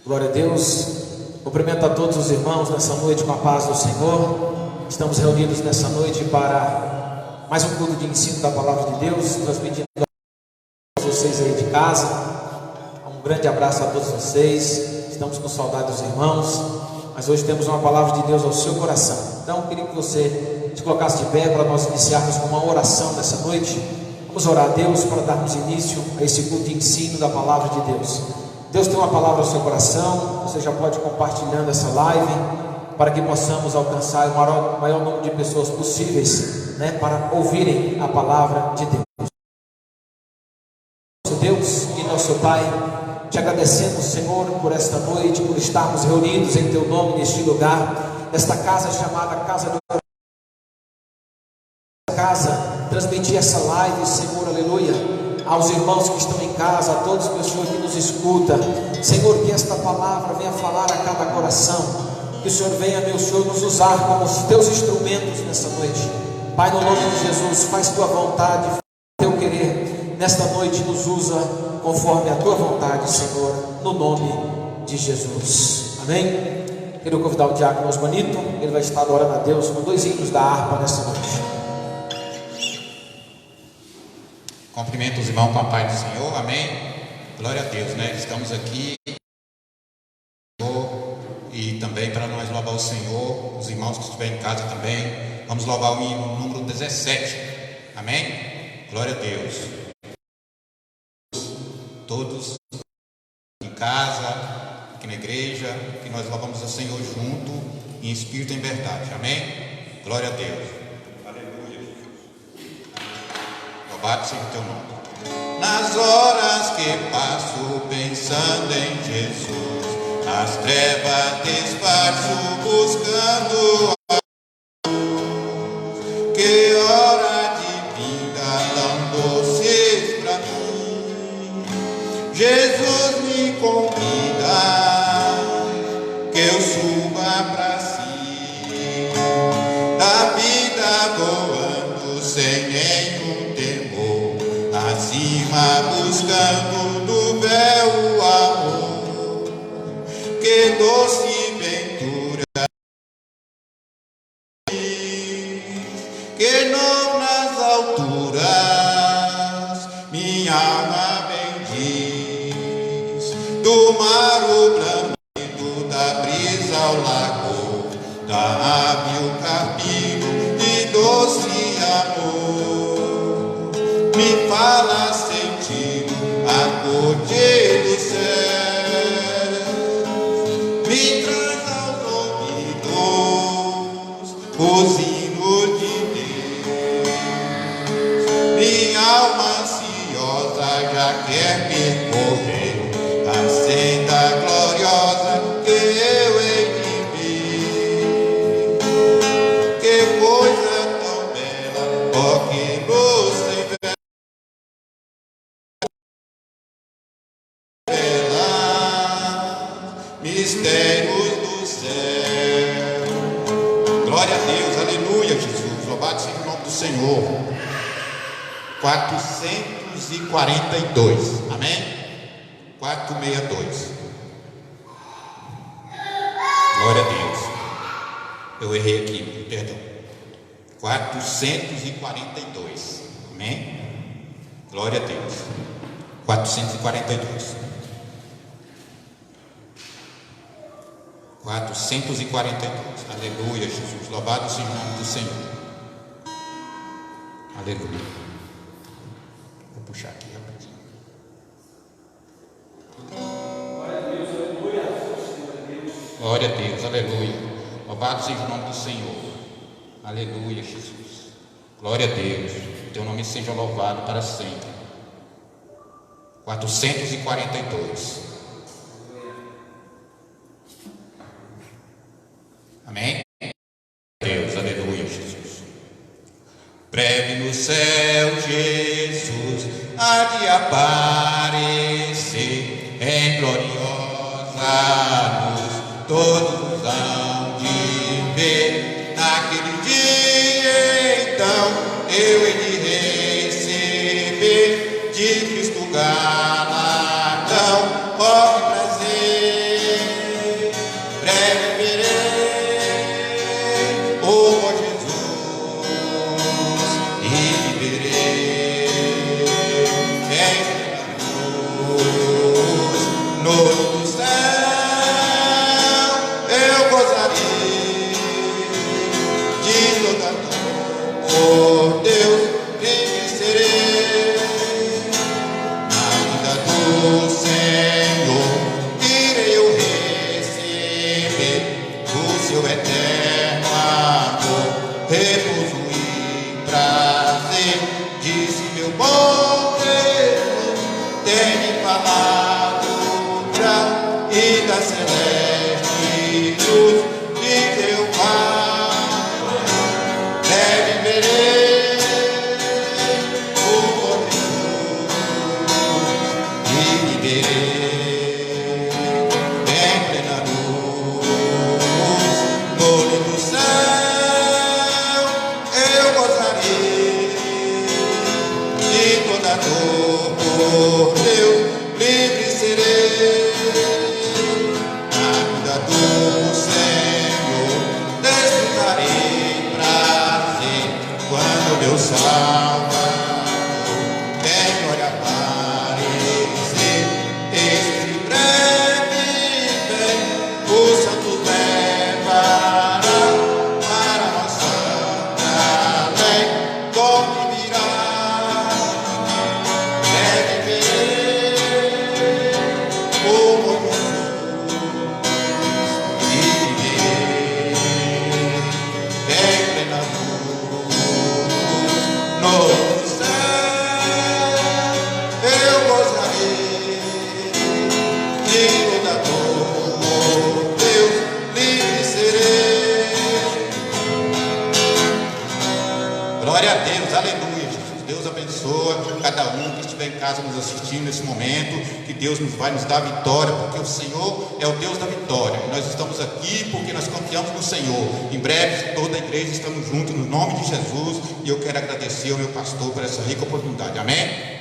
Glória a Deus. Cumprimento a todos os irmãos nessa noite com a paz do Senhor. Estamos reunidos nessa noite para mais um culto de ensino da palavra de Deus, transmitindo a vocês aí de casa. Um grande abraço a todos vocês. Estamos com saudade dos irmãos, mas hoje temos uma palavra de Deus ao seu coração. Então, queria que você se colocasse de pé para nós iniciarmos com uma oração nessa noite. Vamos orar a Deus para darmos início a esse culto de ensino da palavra de Deus. Deus tem uma palavra ao seu coração. Você já pode ir compartilhando essa live para que possamos alcançar o maior número de pessoas possíveis, para ouvirem a palavra de Deus. Nosso Deus e nosso Pai, te agradecemos, Senhor, por esta noite, por estarmos reunidos em teu nome neste lugar, nesta casa chamada casa de oração. Transmitir essa live, Senhor, aleluia, aos irmãos que estão em casa, a todos, meu Senhor, que nos escuta. Senhor, que esta palavra venha falar a cada coração, que o Senhor venha, meu Senhor, nos usar como os teus instrumentos nessa noite. Pai, no nome de Jesus, faz tua vontade, faz teu querer, nesta noite nos usa conforme a tua vontade, Senhor, no nome de Jesus, amém? Quero convidar o diácono Osmanito, ele vai estar adorando a Deus com 2 hinos da harpa nessa noite. Cumprimento os irmãos com a paz do Senhor, amém? Glória a Deus, Estamos aqui e também para nós louvar o Senhor, os irmãos que estiverem em casa também, vamos louvar o hino número 17, amém? Glória a Deus. Todos em casa, aqui na igreja, que nós louvamos o Senhor junto, em espírito e em verdade, amém? Glória a Deus. Louvado seja o teu nome. Nas horas que passo pensando em Jesus, as trevas disfarço buscando a luz. Que hora de vida tão doces pra mim. Jesus me convida que eu suba pra si, da vida voando sem nenhum temor, acima buscando do véu o amor. Que doce ventura, que não nas alturas minha alma bendiz, do mar o bramido, da brisa ao lago, da ave o carpinho de doce amor. Me fala sentindo a corte do céu, me traz aos ouvidos os hinos de Deus. Minha alma ansiosa já quer percorrer a senda gloriosa que eu hei de ver. Que coisa tão bela, ó, que luz mistérios do céu. Glória a Deus, aleluia, Jesus. Louvado seja o nome do Senhor. 442, amém? 462. Glória a Deus. Eu errei aqui, perdão. 442, amém? Glória a Deus. 442. 442, aleluia, Jesus, louvado seja o nome do Senhor, aleluia. Vou puxar aqui rapidinho. Glória a Deus, aleluia, louvado seja o nome do Senhor, aleluia, Jesus, glória a Deus, teu nome seja louvado para sempre. 442. Amém? Deus, aleluia, Jesus. Breve no céu, Jesus há de aparecer em gloriosa luz. Todos hão de ver naquele dia, então eu hei de receber de Cristo galardão. Ó, que prazer na celeste luz de teu Pai, breve verei o Cordeiro e viverei em plena luz, no lindo céu eu gozarei de toda dor, por Deus livre serei. Na vida do Senhor desfrutarei prazer, quando meu Salvador em glória aparecer. Eis que breve vem, o Santo levará para nossa além, como virá. Breve verei o bom Jesus e viverei em plena luz, no céu eu gozarei de toda dor, Deus livre serei. Glória a Deus, aleluia, Jesus. Deus abençoa cada um que estiver em casa nos assistindo nesse momento, que Deus vai nos dar vitória, porque o Senhor é o Deus da vitória. Nós estamos aqui porque nós confiamos no Senhor. Em breve toda a igreja estamos juntos no nome de Jesus, e eu quero agradecer ao meu pastor por essa rica oportunidade. Amém?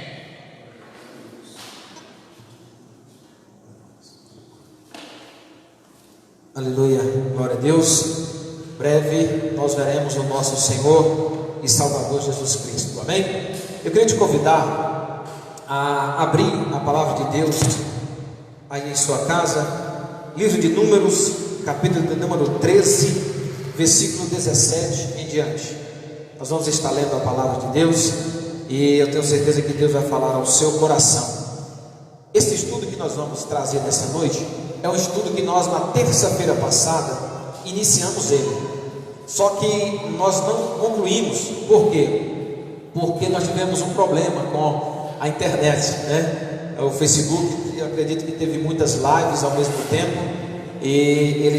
Aleluia, glória a Deus. Breve nós veremos o nosso Senhor e Salvador Jesus Cristo, amém? Eu queria te convidar a abrir a palavra de Deus aí em sua casa, livro de Números, capítulo de número 13, versículo 17 em diante. Nós vamos estar lendo a palavra de Deus e eu tenho certeza que Deus vai falar ao seu coração. Esse estudo que nós vamos trazer nessa noite é um estudo que nós na terça-feira passada iniciamos ele, só que nós não concluímos. Por quê? Porque nós tivemos um problema com a internet, né? O Facebook, eu acredito que teve muitas lives ao mesmo tempo e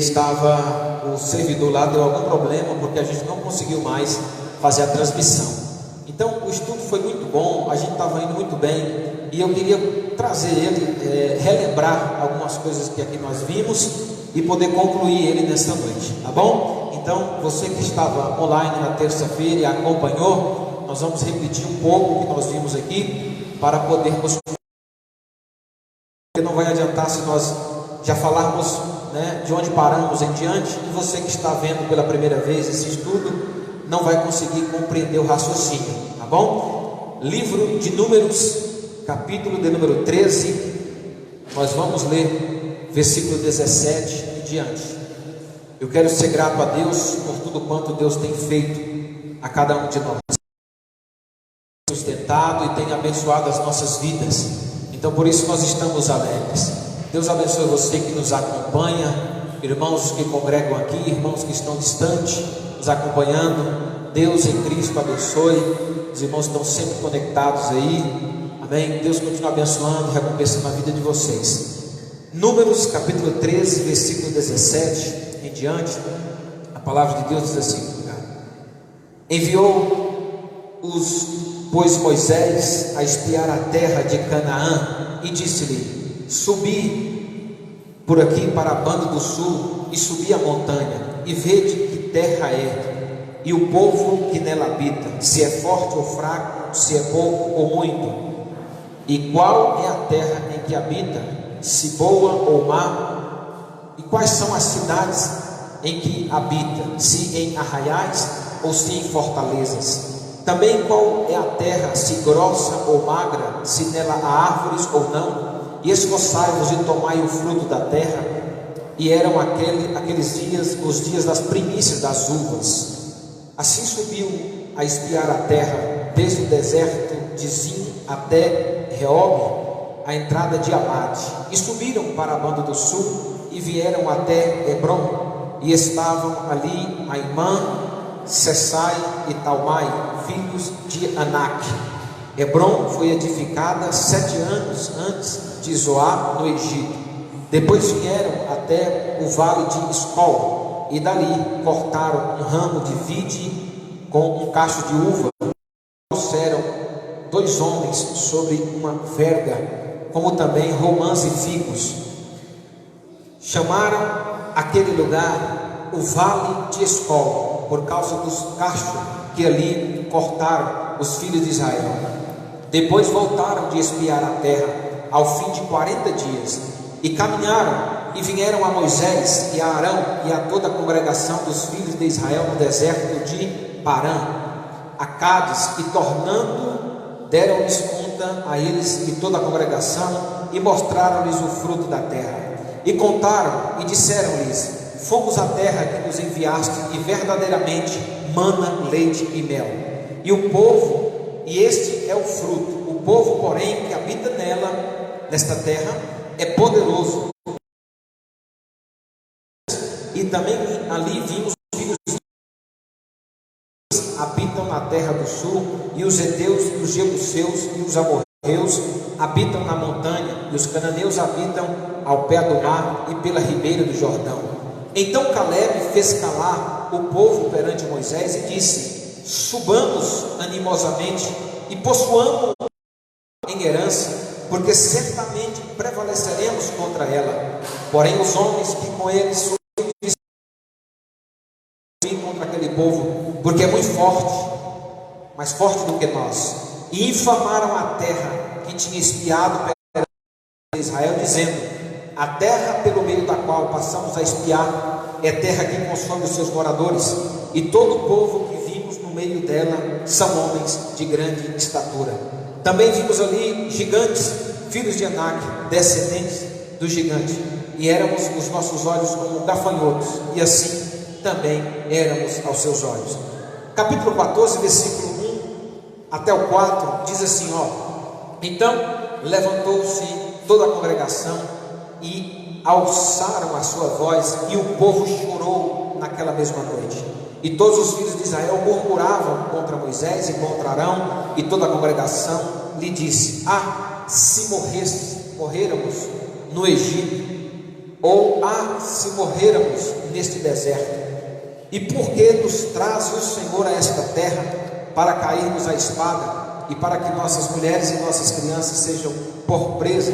o servidor lá deu algum problema, porque a gente não conseguiu mais fazer a transmissão. Então o estudo foi muito bom, a gente estava indo muito bem, e eu queria trazer ele, relembrar algumas coisas que aqui nós vimos e poder concluir ele nesta noite, tá bom? Então você que estava online na terça-feira e acompanhou, nós vamos repetir um pouco o que nós vimos aqui para podermos, porque não vai adiantar se nós já falarmos, né, de onde paramos em diante, e você que está vendo pela primeira vez esse estudo não vai conseguir compreender o raciocínio, tá bom? Livro de Números, capítulo de número 13, nós vamos ler versículo 17 em diante. Eu quero ser grato a Deus por tudo quanto Deus tem feito a cada um de nós, sustentado e tem abençoado as nossas vidas. Então por isso nós estamos alegres. Deus abençoe você que nos acompanha, irmãos que congregam aqui, irmãos que estão distantes nos acompanhando. Deus em Cristo abençoe. Os irmãos estão sempre conectados aí, amém? Deus continua abençoando, recompensando a vida de vocês. Números capítulo 13, versículo 17 em diante, a palavra de Deus diz assim: pois Moisés a espiar a terra de Canaã, e disse-lhe: subi por aqui para a banda do sul, e subi a montanha, e vede que terra é, e o povo que nela habita, se é forte ou fraco, se é pouco ou muito. E qual é a terra em que habita, se boa ou má? E quais são as cidades em que habita, se em arraiais ou se em fortalezas? Também qual é a terra, se grossa ou magra, se nela há árvores ou não? E esforçai-vos e tomai o fruto da terra. E eram aqueles dias, os dias das primícias das uvas. Assim subiu a espiar a terra, desde o deserto de Zin até Reob, a entrada de Amate. E subiram para a banda do sul, e vieram até Hebron, e estavam ali Aimã, Sessai e Talmai, filhos de Anak. Hebron foi edificada 7 anos antes de Zoar, no Egito. Depois vieram até o vale de Escol, e dali cortaram um ramo de vide com um cacho de uva. Trouxeram 2 homens sobre uma verga, como também romãs e figos. Chamaram aquele lugar o vale de Escol, por causa dos cachos que ali cortaram os filhos de Israel. Depois voltaram de espiar a terra, ao fim de 40 dias, e caminharam e vieram a Moisés e a Arão e a toda a congregação dos filhos de Israel no deserto de Parã, a Cádiz, e tornando, deram-lhes conta a eles e toda a congregação, e mostraram-lhes o fruto da terra. E contaram e disseram-lhes: fomos à terra que nos enviaste, e verdadeiramente mana leite e mel. E o povo, e este é o fruto, o povo, porém, que habita nela, nesta terra, é poderoso. E também ali vimos os filhos que habitam na terra do sul, e os heteus, e os jebuseus, e os amorreus habitam na montanha, e os cananeus habitam ao pé do mar e pela ribeira do Jordão. Então Caleb fez calar o povo perante Moisés e disse: subamos animosamente e possuamos em herança, porque certamente prevaleceremos contra ela. Porém os homens que com eles subiram contra aquele povo, porque é muito forte, mais forte do que nós, e infamaram a terra que tinha espiado perante Israel, dizendo: a terra pelo meio da qual passamos a espiar é terra que consome os seus moradores, e todo o povo que vimos no meio dela são homens de grande estatura. Também vimos ali gigantes, filhos de Anak, descendentes do gigante, e éramos os nossos olhos como gafanhotos, e assim também éramos aos seus olhos. Capítulo 14, versículo 1 até o 4, diz assim, então levantou-se toda a congregação e alçaram a sua voz, e o povo chorou naquela mesma noite. E todos os filhos de Israel murmuravam contra Moisés e contra Arão, e toda a congregação lhe disse: se morrêramos no Egito, ou se morrêramos neste deserto, e por que nos traz o Senhor a esta terra, para cairmos à espada, e para que nossas mulheres e nossas crianças sejam por presa?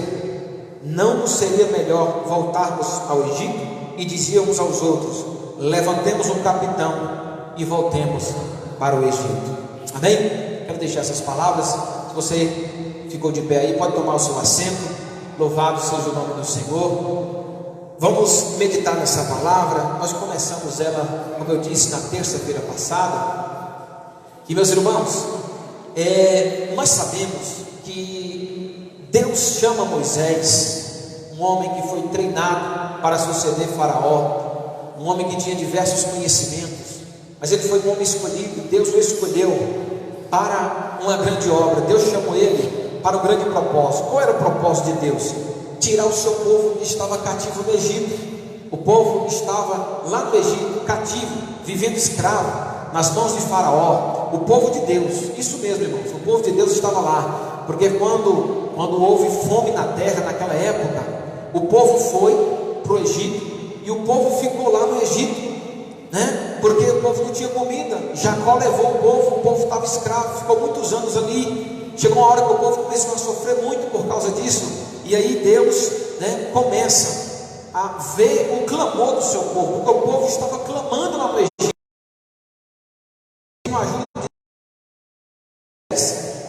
Não nos seria melhor voltarmos ao Egito? E dizíamos aos outros: levantemos um capitão e voltemos para o Egito. Amém? Quero deixar essas palavras. Se você ficou de pé aí, pode tomar o seu assento. Louvado seja o nome do Senhor. Vamos meditar nessa palavra. Nós começamos ela, como eu disse, na terça-feira passada. E meus irmãos, nós sabemos que Deus chama Moisés, um homem que foi treinado para suceder Faraó, um homem que tinha diversos conhecimentos, mas ele foi um homem escolhido. Deus o escolheu para uma grande obra. Deus chamou ele para um grande propósito. Qual era o propósito de Deus? Tirar o seu povo que estava cativo no Egito. O povo estava lá no Egito, cativo, vivendo escravo, nas mãos de Faraó. O povo de Deus, isso mesmo, irmãos, o povo de Deus estava lá, porque quando houve fome na terra naquela época, o povo foi para o Egito, e o povo ficou lá no Egito, né? Porque o povo não tinha comida. Jacó levou o povo estava escravo, ficou muitos anos ali. Chegou uma hora que o povo começou a sofrer muito por causa disso, e aí Deus, né, começa a ver o clamor do seu povo, porque o povo estava clamando lá no Egito. Uma ajuda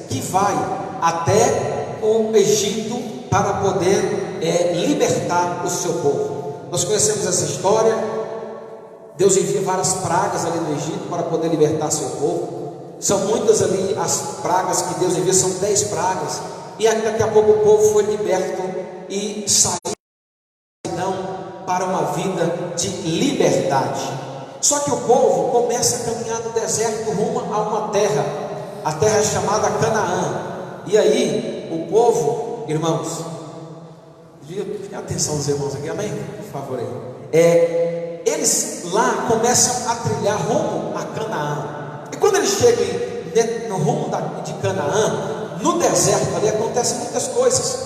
que vai até o Egito para poder libertar o seu povo. Nós conhecemos essa história. Deus envia várias pragas ali no Egito para poder libertar seu povo. São muitas ali as pragas que Deus envia, são 10 pragas. E daqui a pouco o povo foi liberto e saiu para uma vida de liberdade. Só que o povo começa a caminhar no deserto rumo a uma terra, a terra chamada Canaã. E aí o povo, irmãos, tenha atenção dos irmãos aqui, amém? Por favor aí. Eles lá começam a trilhar rumo a Canaã. E quando eles chegam no rumo de Canaã, no deserto ali acontecem muitas coisas.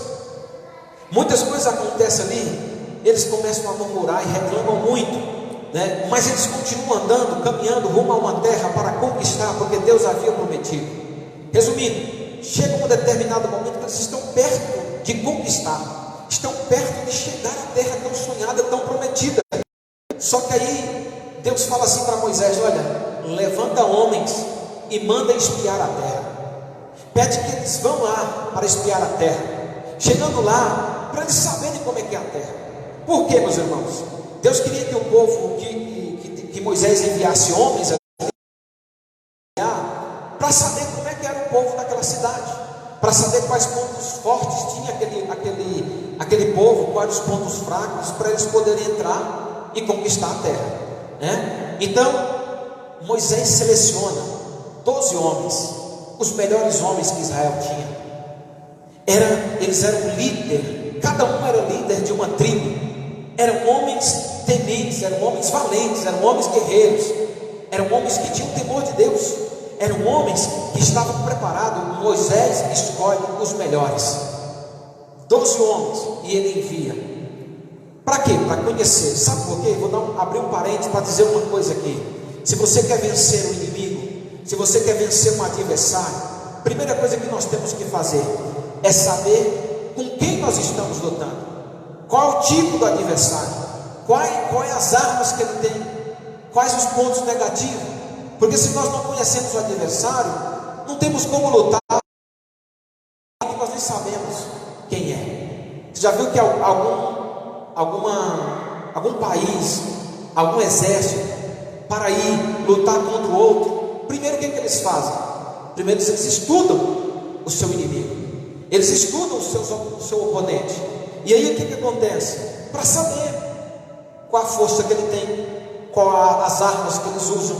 Muitas coisas acontecem ali. eles começam a murmurar e reclamam muito, né? Mas eles continuam andando, caminhando rumo a uma terra para conquistar, porque Deus havia prometido. Resumindo, chega um determinado momento que eles estão perto de conquistar, estão perto de chegar à terra tão sonhada, tão prometida. Só que aí Deus fala assim para Moisés: olha, levanta homens e manda espiar a terra. Pede que eles vão lá para espiar a terra. Chegando lá, para eles saberem como é que é a terra. Por quê, meus irmãos? Deus queria que o povo, que Moisés enviasse homens para saber como é que era o povo daquela cidade, para saber quais pontos fortes tinha aquele povo, quais os pontos fracos, para eles poderem entrar e conquistar a terra, né? Então Moisés seleciona 12 homens, os melhores homens que Israel tinha. Eles eram líder, cada um era líder de uma tribo. Eram homens tementes, eram homens valentes, eram homens guerreiros, eram homens que tinham temor de Deus, eram homens que estavam preparados. Moisés escolhe os melhores, 12 homens, e ele envia. Para quê? Para conhecer. Sabe por quê? Vou abrir um parênteses para dizer uma coisa aqui. Se você quer vencer o inimigo, se você quer vencer um adversário, a primeira coisa que nós temos que fazer é saber com quem nós estamos lutando. Qual é o tipo do adversário? Quais as armas que ele tem? Quais os pontos negativos? Porque se nós não conhecemos o adversário, não temos como lutar, nós nem sabemos quem é. Você já viu que algum país, algum exército, para ir lutar contra o outro, primeiro o que eles fazem? Primeiro eles estudam o seu inimigo, eles estudam o seu oponente. E aí o que acontece? Para saber qual a força que ele tem, qual as armas que eles usam,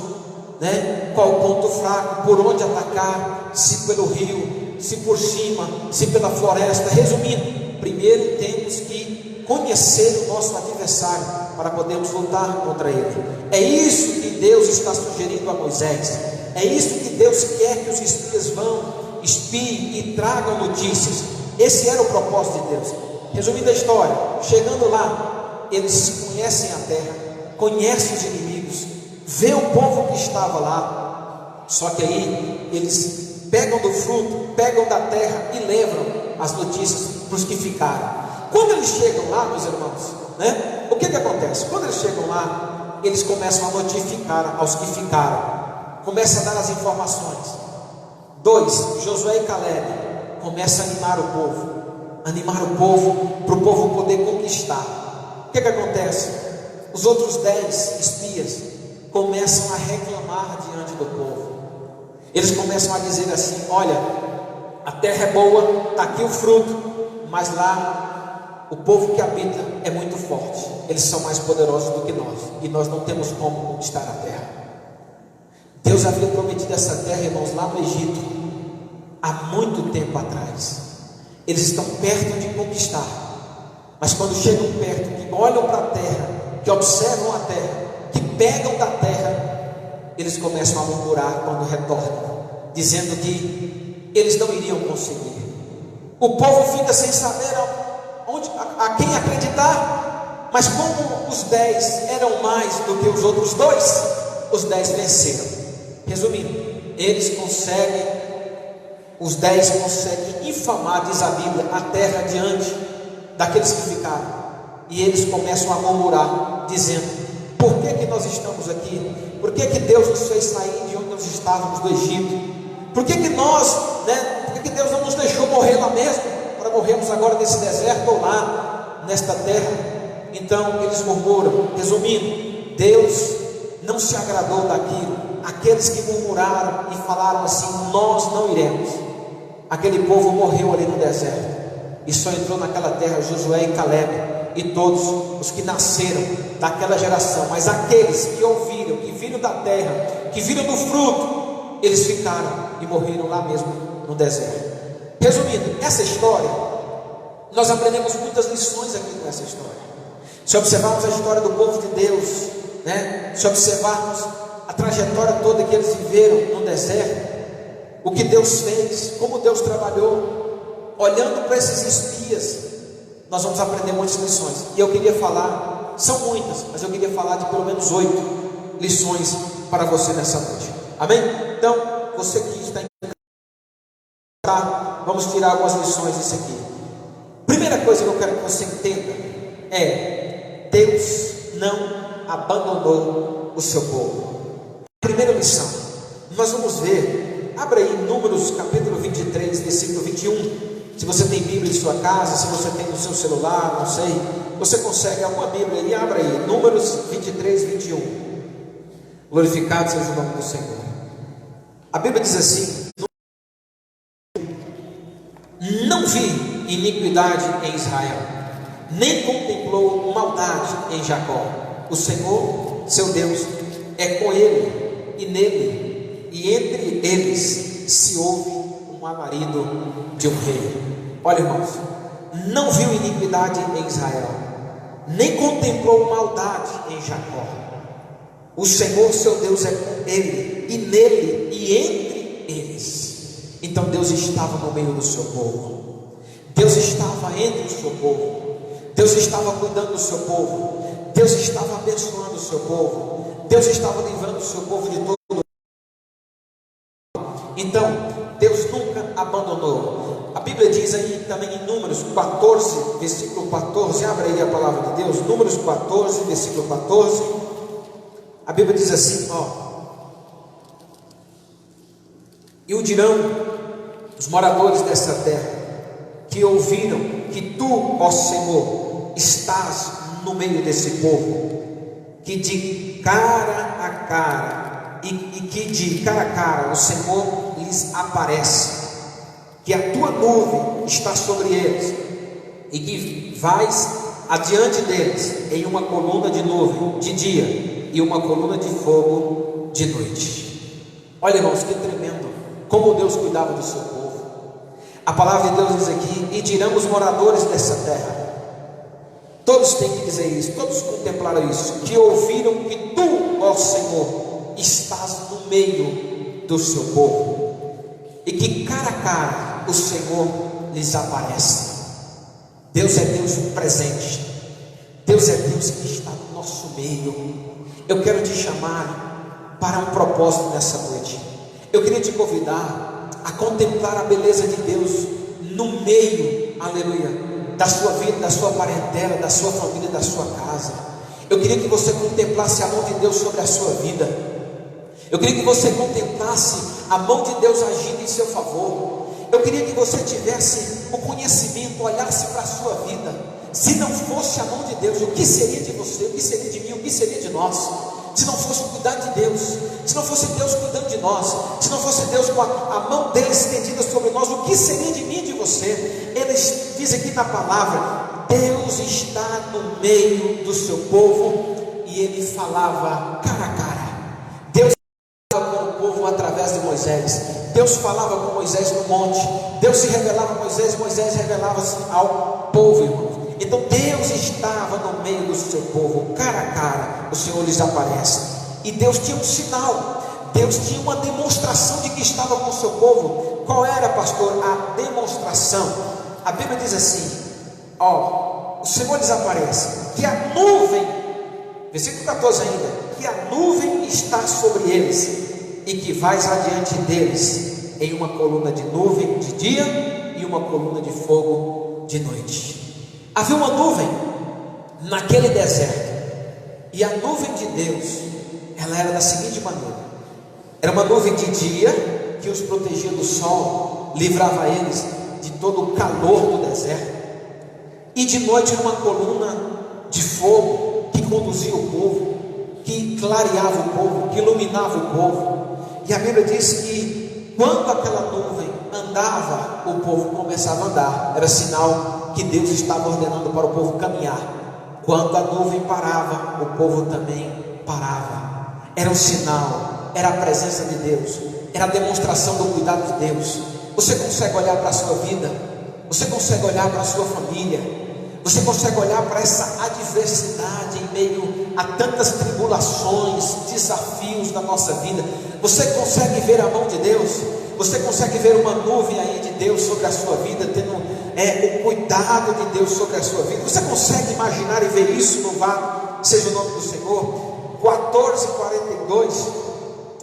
né? Qual o ponto fraco, por onde atacar, se pelo rio, se por cima, se pela floresta. Resumindo, primeiro temos que conhecer o nosso adversário para podermos lutar contra ele. É isso que Deus está sugerindo a Moisés. É isso que Deus quer que os espias vão, espiem e tragam notícias. Esse era o propósito de Deus. Resumindo a história, chegando lá, eles conhecem a terra, conhecem os inimigos, vê o povo que estava lá. Só que aí eles pegam do fruto, pegam da terra e levam as notícias para os que ficaram. Quando eles chegam lá, meus irmãos, né, o que acontece? Quando eles chegam lá, eles começam a notificar aos que ficaram, começam a dar as informações. 2, Josué e Caleb começam a animar o povo para o povo poder conquistar. O que acontece? Os outros 10 espias começam a reclamar diante do povo. Eles começam a dizer assim: olha, a terra é boa, está aqui o fruto, mas lá o povo que habita é muito forte, eles são mais poderosos do que nós, e nós não temos como conquistar a terra. Deus havia prometido essa terra, irmãos, lá no Egito, há muito tempo atrás. Eles estão perto de conquistar, mas quando chegam perto, que olham para a terra, que observam a terra, que pegam da terra, eles começam a murmurar quando retornam, dizendo que eles não iriam conseguir. O povo fica sem saber a quem acreditar, mas como os 10 eram mais do que os outros 2, os 10 venceram. Resumindo, os 10 conseguem infamar, diz a Bíblia, a terra diante daqueles que ficaram. E eles começam a murmurar, dizendo: por que nós estamos aqui? Por que Deus nos fez sair de onde nós estávamos do Egito? Por que Deus não nos deixou morrer lá mesmo, para morrermos agora nesse deserto ou lá nesta terra? Então eles murmuram. Resumindo, Deus não se agradou daquilo. Aqueles que murmuraram e falaram assim: nós não iremos. Aquele povo morreu ali no deserto, e só entrou naquela terra Josué e Caleb e todos os que nasceram daquela geração. Mas aqueles que ouviram, que viram da terra, que viram do fruto, eles ficaram e morreram lá mesmo no deserto. Resumindo, essa história, nós aprendemos muitas lições aqui nessa história. Se observarmos a história do povo de Deus, né? Se observarmos a trajetória toda que eles viveram no deserto, o que Deus fez, como Deus trabalhou, olhando para esses espias, nós vamos aprender muitas lições. E eu queria falar, são muitas, mas eu queria falar de pelo menos 8 lições para você nessa noite. Amém? Então, você que está em casa, vamos tirar algumas lições disso aqui. Primeira coisa que eu quero que você entenda é: Deus não abandonou o seu povo. Primeira lição, nós vamos ver, abra aí Números capítulo 23, versículo 21. Se você tem Bíblia em sua casa, se você tem no seu celular, não sei, você consegue alguma Bíblia aí, abra aí, Números 23, 21. Glorificado seja o nome do Senhor. A Bíblia diz assim: não vi iniquidade em Israel, nem contemplou maldade em Jacó. O Senhor, seu Deus, é com ele e nele, e entre eles se ouve um alarido de um rei. Olha, irmãos, não viu iniquidade em Israel, nem contemplou maldade em Jacó. O Senhor, seu Deus, é com ele e nele e entre eles. Então Deus estava no meio do seu povo, Deus estava entre o seu povo, Deus estava cuidando do seu povo, Deus estava abençoando o seu povo, Deus estava livrando o seu povo de todo. Então Deus nunca abandonou. A Bíblia diz aí também em Números 14, versículo 14, abre aí a palavra de Deus, Números 14, versículo 14, a Bíblia diz assim, e o dirão os moradores dessa terra, que ouviram que tu, ó Senhor, estás no meio desse povo, que de cara a cara, e que de cara a cara o Senhor lhes aparece, que a tua nuvem está sobre eles, e que vais adiante deles em uma coluna de nuvem de dia e uma coluna de fogo de noite. Olha, irmãos, que tremendo, como Deus cuidava do seu povo. A palavra de Deus diz aqui: e dirão os moradores dessa terra. Todos têm que dizer isso, todos contemplaram isso, que ouviram que tu, ó Senhor, estás no meio do seu povo, e que cara a cara o Senhor lhes aparece. Deus é Deus presente, Deus é Deus que está no nosso meio. Eu quero te chamar para um propósito nessa noite. Eu queria te convidar a contemplar a beleza de Deus no meio, aleluia, da sua vida, da sua parentela, da sua família, da sua casa. Eu queria que você contemplasse a mão de Deus sobre a sua vida. Eu queria que você contemplasse a mão de Deus agindo em seu favor. Eu queria que você tivesse o conhecimento, olhasse para a sua vida. Se não fosse a mão de Deus, o que seria de você, o que seria de mim, o que seria de nós? Se não fosse cuidar de Deus, se não fosse Deus cuidando de nós, se não fosse Deus com a mão dele estendida sobre nós, o que seria de mim e de você? Ele diz aqui na palavra: Deus está no meio do seu povo, e ele falava cara a cara. Deus falava com o povo através de Moisés, Deus falava com Moisés no monte, Deus se revelava a Moisés, Moisés revelava-se ao povo, irmãos. Então Deus estava no meio do seu povo, cara a cara, o Senhor lhes aparece. E Deus tinha um sinal, Deus tinha uma demonstração de que estava com o seu povo. Qual era, pastor, a demonstração? A Bíblia diz assim, o Senhor lhes aparece, que a nuvem, versículo 14 ainda, que a nuvem está sobre eles, e que vais adiante deles em uma coluna de nuvem de dia e uma coluna de fogo de noite. Havia uma nuvem naquele deserto, e a nuvem de Deus, ela era da seguinte maneira: era uma nuvem de dia que os protegia do sol, livrava eles de todo o calor do deserto, e de noite era uma coluna de fogo que conduzia o povo, que clareava o povo, que iluminava o povo. E a Bíblia diz que quando aquela nuvem andava, o povo começava a andar, era sinal que Deus estava ordenando para o povo caminhar. Quando a nuvem parava, o povo também parava. Era um sinal, era a presença de Deus, era a demonstração do cuidado de Deus. Você consegue olhar para a sua vida, você consegue olhar para a sua família, você consegue olhar para essa adversidade em meio a tantas tribulações, desafios da nossa vida. Você consegue ver a mão de Deus? Você consegue ver uma nuvem aí de Deus sobre a sua vida, tendo o cuidado de Deus sobre a sua vida. Você consegue imaginar e ver isso? Louvado seja o nome do Senhor. 14:42,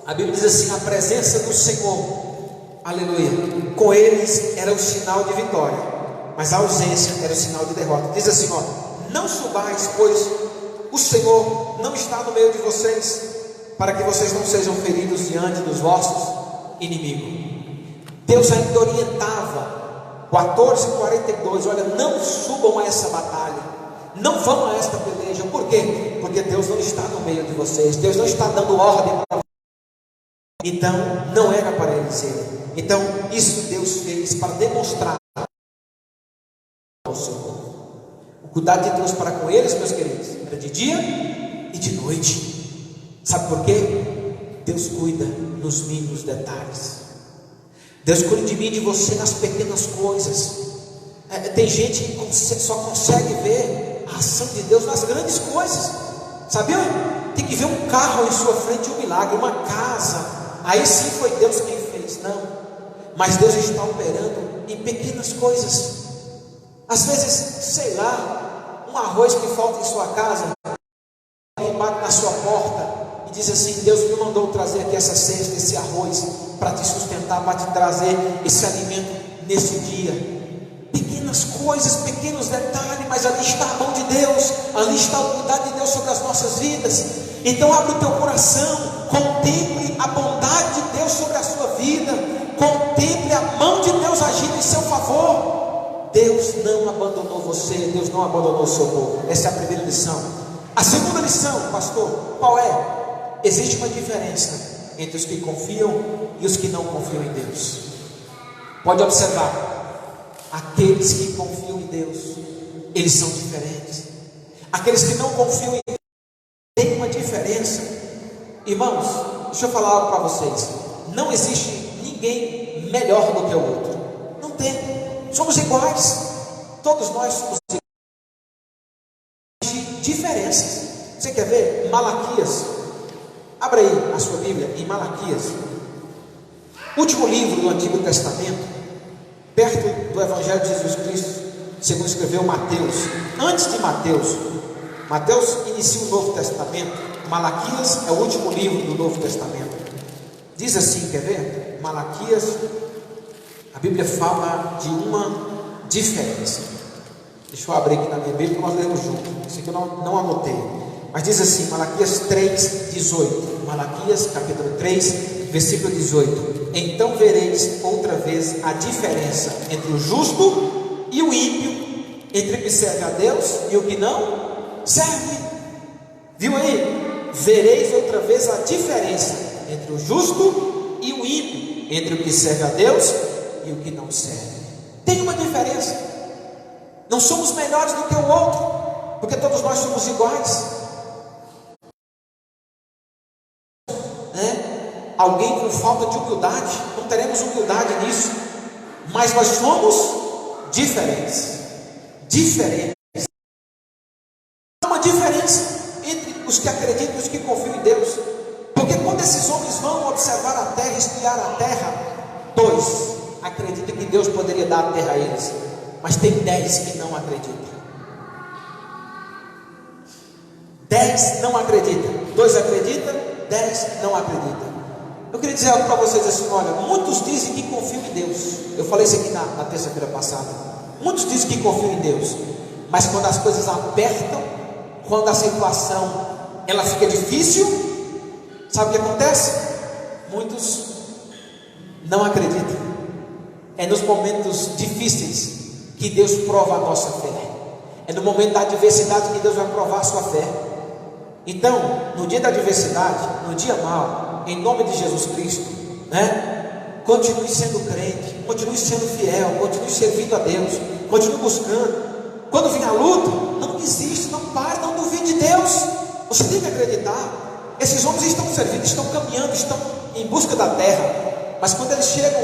a Bíblia diz assim: a presença do Senhor, aleluia, com eles era o sinal de vitória, mas a ausência era o sinal de derrota. Diz assim, ó: não subais, pois o Senhor não está no meio de vocês, para que vocês não sejam feridos diante dos vossos inimigos. Deus ainda orientava, 14:42, olha, não subam a essa batalha, não vão a esta peleja. Por quê? Porque Deus não está no meio de vocês, Deus não está dando ordem para vocês. Então não era para eles irem. Então isso Deus fez para demonstrar ao seu povo. O cuidado de Deus para com eles, meus queridos, era de dia e de noite. Sabe por quê? Deus cuida nos mínimos detalhes. Deus cuida de mim e de você nas pequenas coisas. Tem gente que só consegue ver a ação de Deus nas grandes coisas. Sabia? Tem que ver um carro em sua frente, um milagre, uma casa, aí sim foi Deus quem fez. Não, mas Deus está operando em pequenas coisas. Às vezes, sei lá, um arroz que falta em sua casa, alguém bate na sua porta e diz assim: Deus me mandou trazer aqui essa cesta, esse arroz, para te sustentar, para te trazer esse alimento nesse dia. Pequenas coisas, pequenos detalhes, mas ali está a mão de Deus, ali está o cuidado de Deus sobre as nossas vidas. Então abre o teu coração, contemple a bondade de Deus sobre a sua vida, contemple a mão de Deus agindo em seu favor. Deus não abandonou você, Deus não abandonou o seu povo. Essa é a primeira lição. A segunda lição, pastor, qual é? Existe uma diferença entre os que confiam e os que não confiam em Deus. Pode observar. Aqueles que confiam em Deus, eles são diferentes. Aqueles que não confiam em Deus, tem uma diferença. Irmãos, deixa eu falar algo para vocês. Não existe ninguém melhor do que o outro. Não tem. Somos iguais. Todos nós somos iguais. Existem diferenças. Você quer ver? Malaquias. Abra aí a sua Bíblia em Malaquias, último livro do Antigo Testamento, perto do Evangelho de Jesus Cristo, segundo escreveu Mateus. Antes de Mateus, Mateus inicia o Novo Testamento. Malaquias é o último livro do Novo Testamento. Diz assim, quer ver? Malaquias, a Bíblia fala de uma diferença. Deixa eu abrir aqui na minha Bíblia para nós lermos juntos. Isso aqui eu não anotei. Mas diz assim, Malaquias 3:18. Malaquias capítulo 3, versículo 18. Então vereis outra vez a diferença entre o justo e o ímpio, entre o que serve a Deus e o que não serve. Viu aí? Vereis outra vez a diferença entre o justo e o ímpio, entre o que serve a Deus e o que não serve. Tem uma diferença. Não somos melhores do que o outro, porque todos nós somos iguais. Alguém com falta de humildade, não teremos humildade nisso, mas nós somos diferentes. Há uma diferença entre os que acreditam e os que confiam em Deus, porque quando esses homens vão observar a terra, espiar a terra, 2 acreditam que Deus poderia dar a terra a eles, mas tem 10 que não acreditam. 10 não acreditam, 2 acreditam, 10 não acreditam. Eu queria dizer algo para vocês assim, olha, muitos dizem que confiam em Deus. Eu falei isso aqui na terça-feira passada. Muitos dizem que confiam em Deus, mas quando as coisas apertam, quando a situação ela fica difícil, sabe o que acontece? Muitos não acreditam. É nos momentos difíceis que Deus prova a nossa fé. É no momento da adversidade que Deus vai provar a sua fé. Então, no dia da adversidade, no dia mau, em nome de Jesus Cristo, continue sendo crente, continue sendo fiel, continue servindo a Deus, continue buscando. Quando vem a luta, não desista, não pare, não duvide de Deus. Você tem que acreditar. Esses homens estão servindo, estão caminhando, estão em busca da terra, mas quando eles chegam,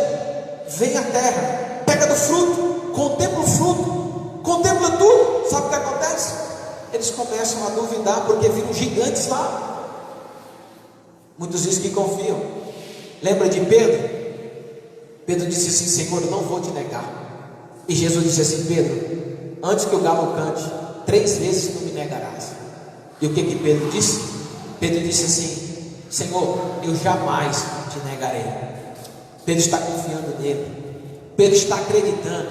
vem a terra, pega do fruto, contempla o fruto, contempla tudo. Sabe o que acontece? Eles começam a duvidar, porque viram gigantes lá. Muitos dizem que confiam. Lembra de Pedro? Pedro disse assim: Senhor, eu não vou te negar. E Jesus disse assim: Pedro, antes que o galo cante, 3 vezes tu me negarás. E o que Pedro disse? Pedro disse assim: Senhor, eu jamais te negarei. Pedro está confiando nele, Pedro está acreditando,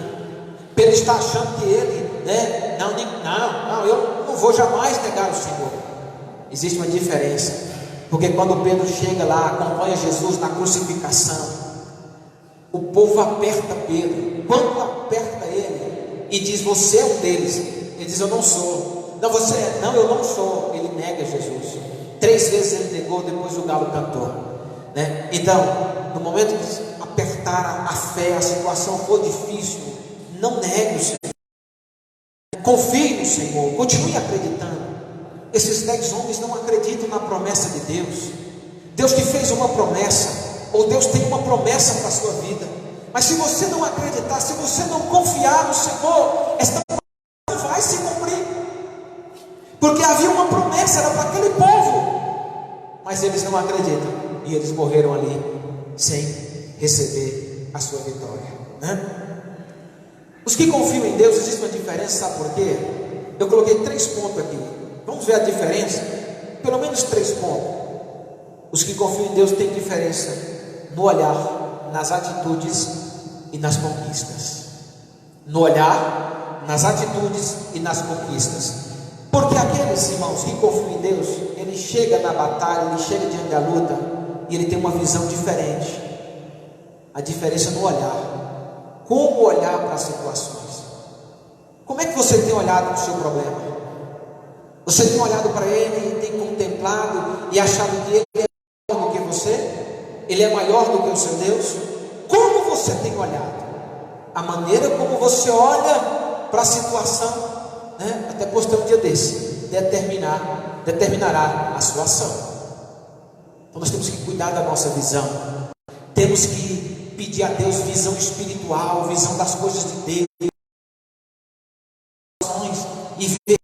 Pedro está achando que ele, não, eu não vou jamais negar o Senhor. Existe uma diferença, porque quando Pedro chega lá, acompanha Jesus na crucificação, o povo aperta Pedro. Quando aperta ele e diz: você é um deles, ele diz: eu não sou. Não, você é. Não, eu não sou. Ele nega Jesus. 3 vezes ele negou, depois o galo cantou, né? Então, no momento de apertar a fé, a situação for difícil, não negue o Senhor, confie no Senhor, continue acreditando. Esses 10 homens não acreditam na promessa de Deus. Deus que fez uma promessa, ou Deus tem uma promessa para a sua vida, mas se você não acreditar, se você não confiar no Senhor, esta promessa não vai se cumprir, porque havia uma promessa, era para aquele povo, mas eles não acreditam, e eles morreram ali, sem receber a sua vitória, né? Os que confiam em Deus, existe uma diferença, sabe por quê? Eu coloquei 3 pontos aqui, vamos ver a diferença, pelo menos 3 pontos. Os que confiam em Deus têm diferença no olhar, nas atitudes e nas conquistas. No olhar, nas atitudes e nas conquistas. Porque aqueles irmãos que confiam em Deus, ele chega na batalha, ele chega diante da luta, e ele tem uma visão diferente. A diferença no olhar. Como olhar para as situações? Como é que você tem olhado para o seu problema? Você tem olhado para ele e tem contemplado e achado que ele é maior do que você? Ele é maior do que o seu Deus? Como você tem olhado? A maneira como você olha para a situação, né? Até postei um dia desse, determinará a sua ação. Então nós temos que cuidar da nossa visão. Temos que pedir a Deus visão espiritual, visão das coisas de Deus, e ver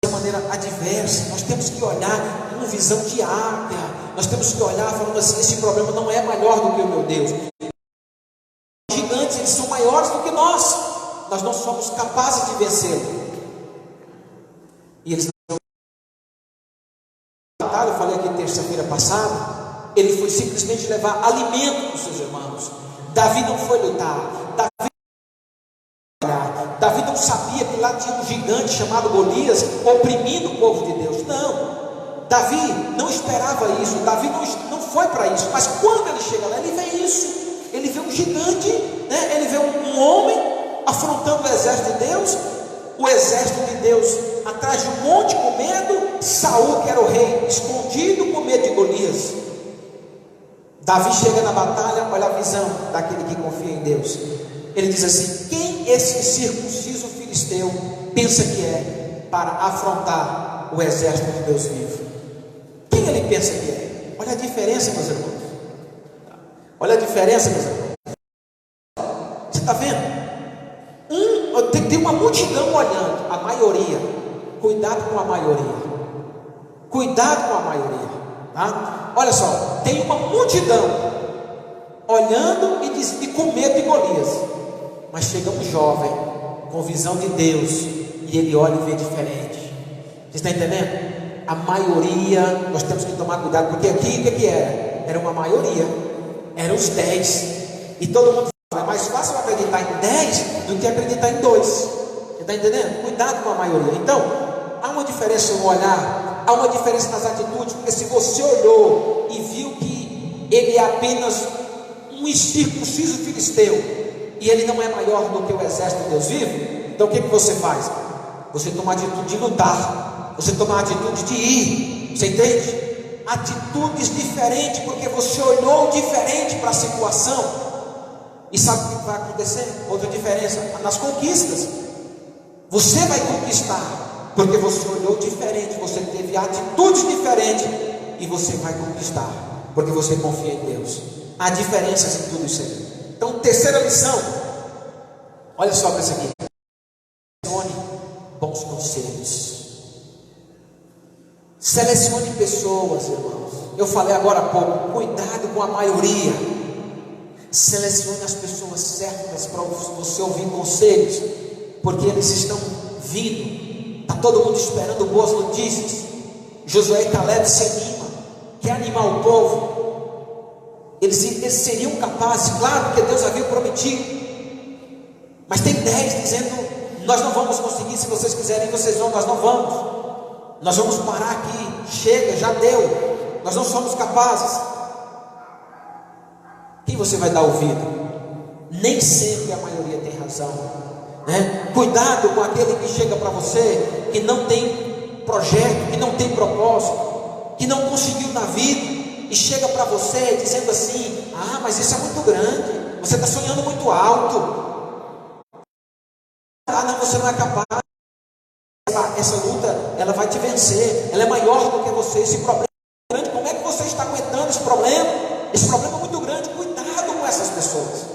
de maneira adversa. Nós temos que olhar com visão de águia. Nós temos que olhar falando assim: esse problema não é maior do que o meu Deus. Os gigantes, eles são maiores do que nós. Nós não somos capazes de vencê-lo. E eles não. Eu falei aqui terça-feira passada. Ele foi simplesmente levar alimento para os seus irmãos. Davi não foi lutar. Davi não sabia que lá tinha um gigante chamado Golias oprimindo o povo de Deus. Não, Davi não esperava isso. Davi não foi para isso. Mas quando ele chega lá, ele vê isso. Ele vê um gigante, né? Ele vê um homem afrontando o exército de Deus. O exército de Deus atrás de um monte com medo. Saul, que era o rei, escondido com medo de Golias. Davi chega na batalha, olha a visão daquele que confia em Deus. Ele diz assim: quem esse circunciso filisteu pensa que é para afrontar o exército de Deus vivo? Quem ele pensa que é? Olha a diferença, meus irmãos. Olha a diferença, meus irmãos. Você está vendo? Tem uma multidão olhando, a maioria. Cuidado com a maioria. Cuidado com a maioria, tá? Olha só, tem uma multidão olhando e com medo de Golias. Mas chega um jovem com visão de Deus e ele olha e vê diferente. Você está entendendo? A maioria, nós temos que tomar cuidado, porque aqui o que era? Era uma maioria, eram os 10. E todo mundo fala: é mais fácil acreditar em 10 do que acreditar em 2. Você está entendendo? Cuidado com a maioria. Então, há uma diferença no olhar, há uma diferença nas atitudes, porque se você olhou e viu que ele é apenas um incircunciso filisteu, e ele não é maior do que o exército de Deus vivo, então o que você faz? Você toma a atitude de lutar, você toma a atitude de ir, você entende? Atitudes diferentes, porque você olhou diferente para a situação. E sabe o que vai acontecer? Outra diferença, nas conquistas. Você vai conquistar, porque você olhou diferente, você teve atitudes diferentes, e você vai conquistar, porque você confia em Deus. Há diferenças em tudo isso aí. Então, terceira lição, olha só para isso aqui: selecione bons conselhos, selecione pessoas, irmãos. Eu falei agora há pouco, cuidado com a maioria. Selecione as pessoas certas para você ouvir conselhos, porque eles estão vindo. Está todo mundo esperando boas notícias. Josué e Caleb se animam, quer animar o povo. Eles seriam capazes, claro, porque Deus havia prometido. Mas tem 10 dizendo: nós não vamos conseguir, se vocês quiserem vocês vão, nós não vamos. Nós vamos parar aqui, chega, já deu, nós não somos capazes. Quem você vai dar ouvido? Nem sempre a maioria tem razão, né? Cuidado com aquele que chega para você, que não tem projeto, que não tem propósito, que não conseguiu na vida, e chega para você dizendo assim: ah, mas isso é muito grande, você está sonhando muito alto, ah, não, você não é capaz. Essa luta, ela vai te vencer, ela é maior do que você. Esse problema é grande, como é que você está aguentando esse problema? Esse problema é muito grande. Cuidado com essas pessoas.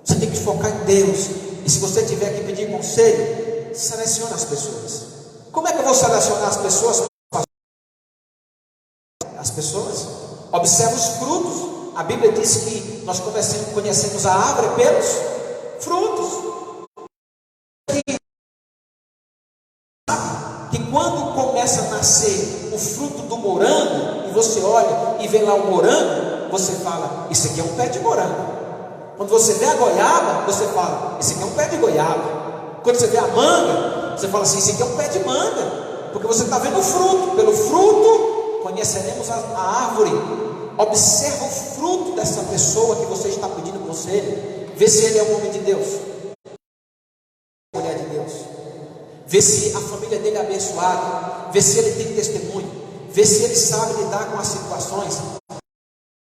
Você tem que focar em Deus. E se você tiver que pedir conselho, selecione as pessoas. Como é que eu vou selecionar as pessoas? As pessoas, observa os frutos. A Bíblia diz que nós conhecemos a árvore pelos frutos. Que quando começa a nascer o fruto do morango, e você olha e vê lá o morango, você fala: isso aqui é um pé de morango. Quando você vê a goiaba, você fala: esse aqui é um pé de goiaba. Quando você vê a manga, você fala assim: esse aqui é um pé de manga. Porque você está vendo o fruto. Pelo fruto conheceremos a árvore. Observa o fruto dessa pessoa que você está pedindo conselho. Vê se ele é um homem de Deus, mulher de Deus. Vê se a família dele é abençoada. Vê se ele tem testemunho. Vê se ele sabe lidar com as situações.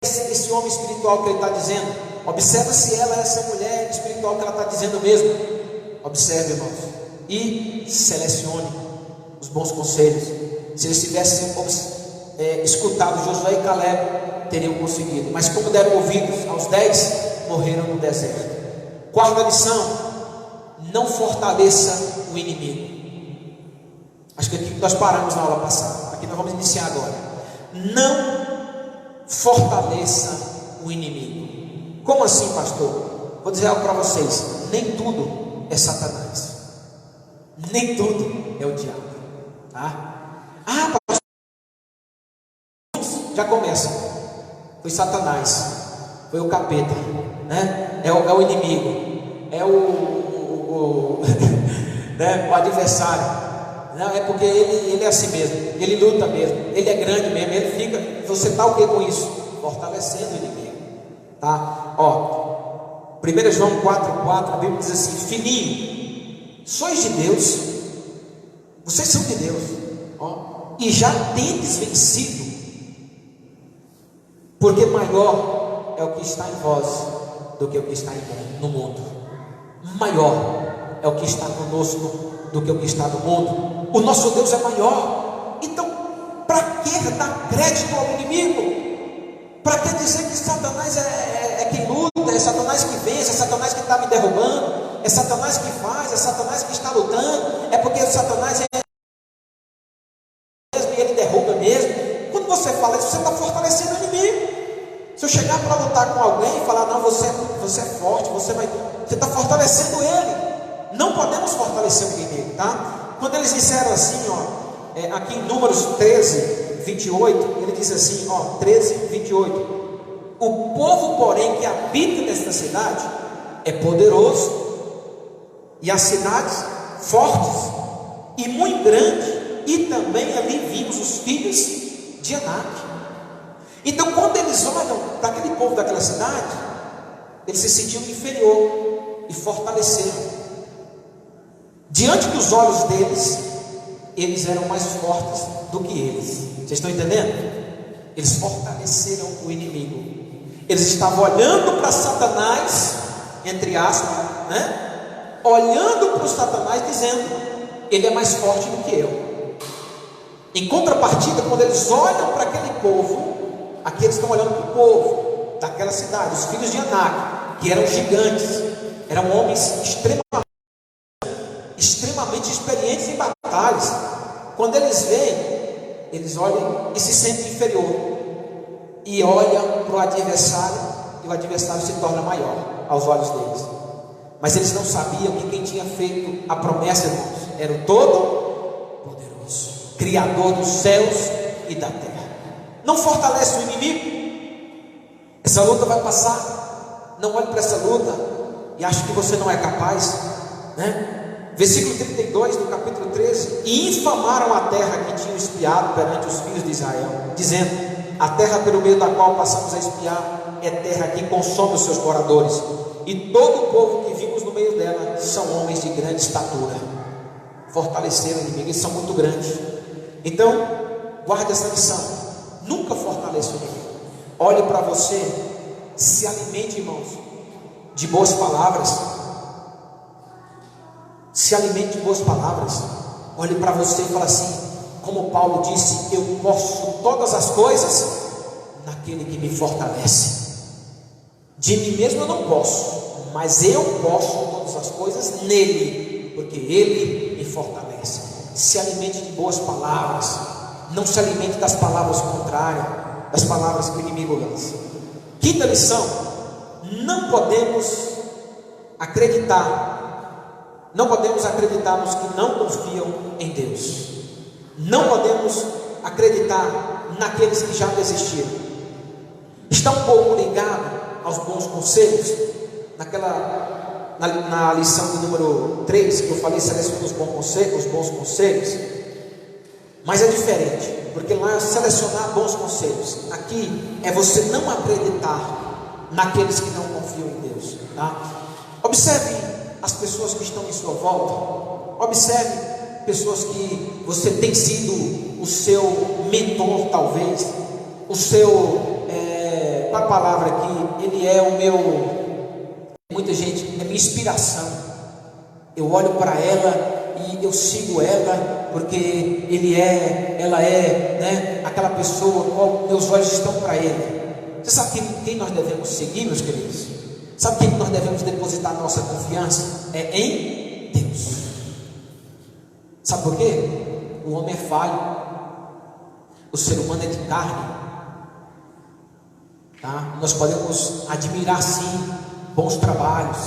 Esse homem espiritual que ele está dizendo, observa se ela é essa mulher espiritual que ela está dizendo mesmo. Observe, irmãos, e selecione os bons conselhos. Se eles tivessem escutado Josué e Caleb, teriam conseguido. Mas como deram ouvidos aos 10, morreram no deserto. Quarta lição: não fortaleça o inimigo. Acho que aqui nós paramos na aula passada. Aqui nós vamos iniciar agora. Não fortaleça o inimigo. Como assim, pastor? Vou dizer algo para vocês: nem tudo é Satanás, nem tudo é o diabo, tá? Ah, pastor, já começa. Foi Satanás, foi o capeta, né? É o inimigo, é né? O adversário. Não, é porque ele é assim mesmo, ele luta mesmo, ele é grande mesmo, ele fica. Você está o que com isso? Fortalecendo o inimigo, tá? Ó, 1 João 4,4, a Bíblia diz assim: filhinho, sois de Deus, vocês são de Deus, ó, e já tendes vencido, porque maior é o que está em vós do que o que está no mundo. Maior é o que está conosco do que o que está no mundo. O nosso Deus é maior. Então, para que dar crédito ao inimigo? Para que dizer que Satanás é quem luta, é Satanás que vence, é Satanás que está me derrubando, é Satanás que faz, é Satanás que está lutando, é porque Satanás é mesmo e ele derruba mesmo? Quando você fala isso, você está fortalecendo o inimigo. Se eu chegar para lutar com alguém e falar: não, você é forte, você está fortalecendo ele. Não podemos fortalecer o inimigo, tá? Quando eles disseram assim, ó, aqui em Números 13, 28, ele diz assim, ó, 13, 28: o povo, porém, que habita nesta cidade é poderoso, e as cidades fortes e muito grande, e também ali vimos os filhos de Anak. Então, quando eles olham para aquele povo daquela cidade, eles se sentiam inferior e fortaleceram. Diante dos olhos deles, eles eram mais fortes do que eles. Vocês estão entendendo? Eles fortaleceram o inimigo. Eles estavam olhando para Satanás, entre aspas, né? Olhando para o Satanás, dizendo: ele é mais forte do que eu. Em contrapartida, quando eles olham para aquele povo, aqui eles estão olhando para o povo daquela cidade, os filhos de Anak, que eram gigantes, eram homens extremamente experientes em batalhas. Quando eles veem, eles olham e se sentem inferior, e olham para o adversário e o adversário se torna maior aos olhos deles. Mas eles não sabiam que quem tinha feito a promessa, irmãos, era o Todo-Poderoso, Criador dos céus e da terra. Não fortalece o inimigo. Essa luta vai passar. Não olhe para essa luta e ache que você não é capaz, né? Versículo 32 do capítulo 13: e infamaram a terra que tinham espiado perante os filhos de Israel, dizendo: a terra pelo meio da qual passamos a espiar é terra que consome os seus moradores, e todo o povo que vimos no meio dela são homens de grande estatura. Fortaleceram o inimigo, eles são muito grandes. Então, guarde essa lição: nunca fortaleça o inimigo. Olhe para você, se alimente, irmãos, de boas palavras. Se alimente de boas palavras. Olhe para você e fala assim, como Paulo disse: eu posso todas as coisas naquele que me fortalece. De mim mesmo eu não posso, mas eu posso todas as coisas nele, porque ele me fortalece. Se alimente de boas palavras. Não se alimente das palavras contrárias, das palavras que o inimigo lança. Quinta lição: não podemos acreditar nos que não confiam em Deus. Não podemos acreditar naqueles que já desistiram. Está um pouco ligado aos bons conselhos. Na lição do número 3, que eu falei, seleciona os bons conselhos. Mas é diferente, porque lá é selecionar bons conselhos. Aqui é você não acreditar naqueles que não confiam em Deus, tá? Observe as pessoas que estão em sua volta. Observe pessoas que você tem sido o seu mentor, talvez, o seu, qual a palavra aqui? Ele é o meu, muita gente, é minha inspiração. Eu olho para ela e eu sigo ela, porque ela é, né, aquela pessoa, qual meus olhos estão para ele. Você sabe quem nós devemos seguir, meus queridos? Sabe quem nós devemos depositar nossa confiança? É em Deus. Sabe por quê? O homem é falho, o ser humano é de carne, tá? Nós podemos admirar sim bons trabalhos,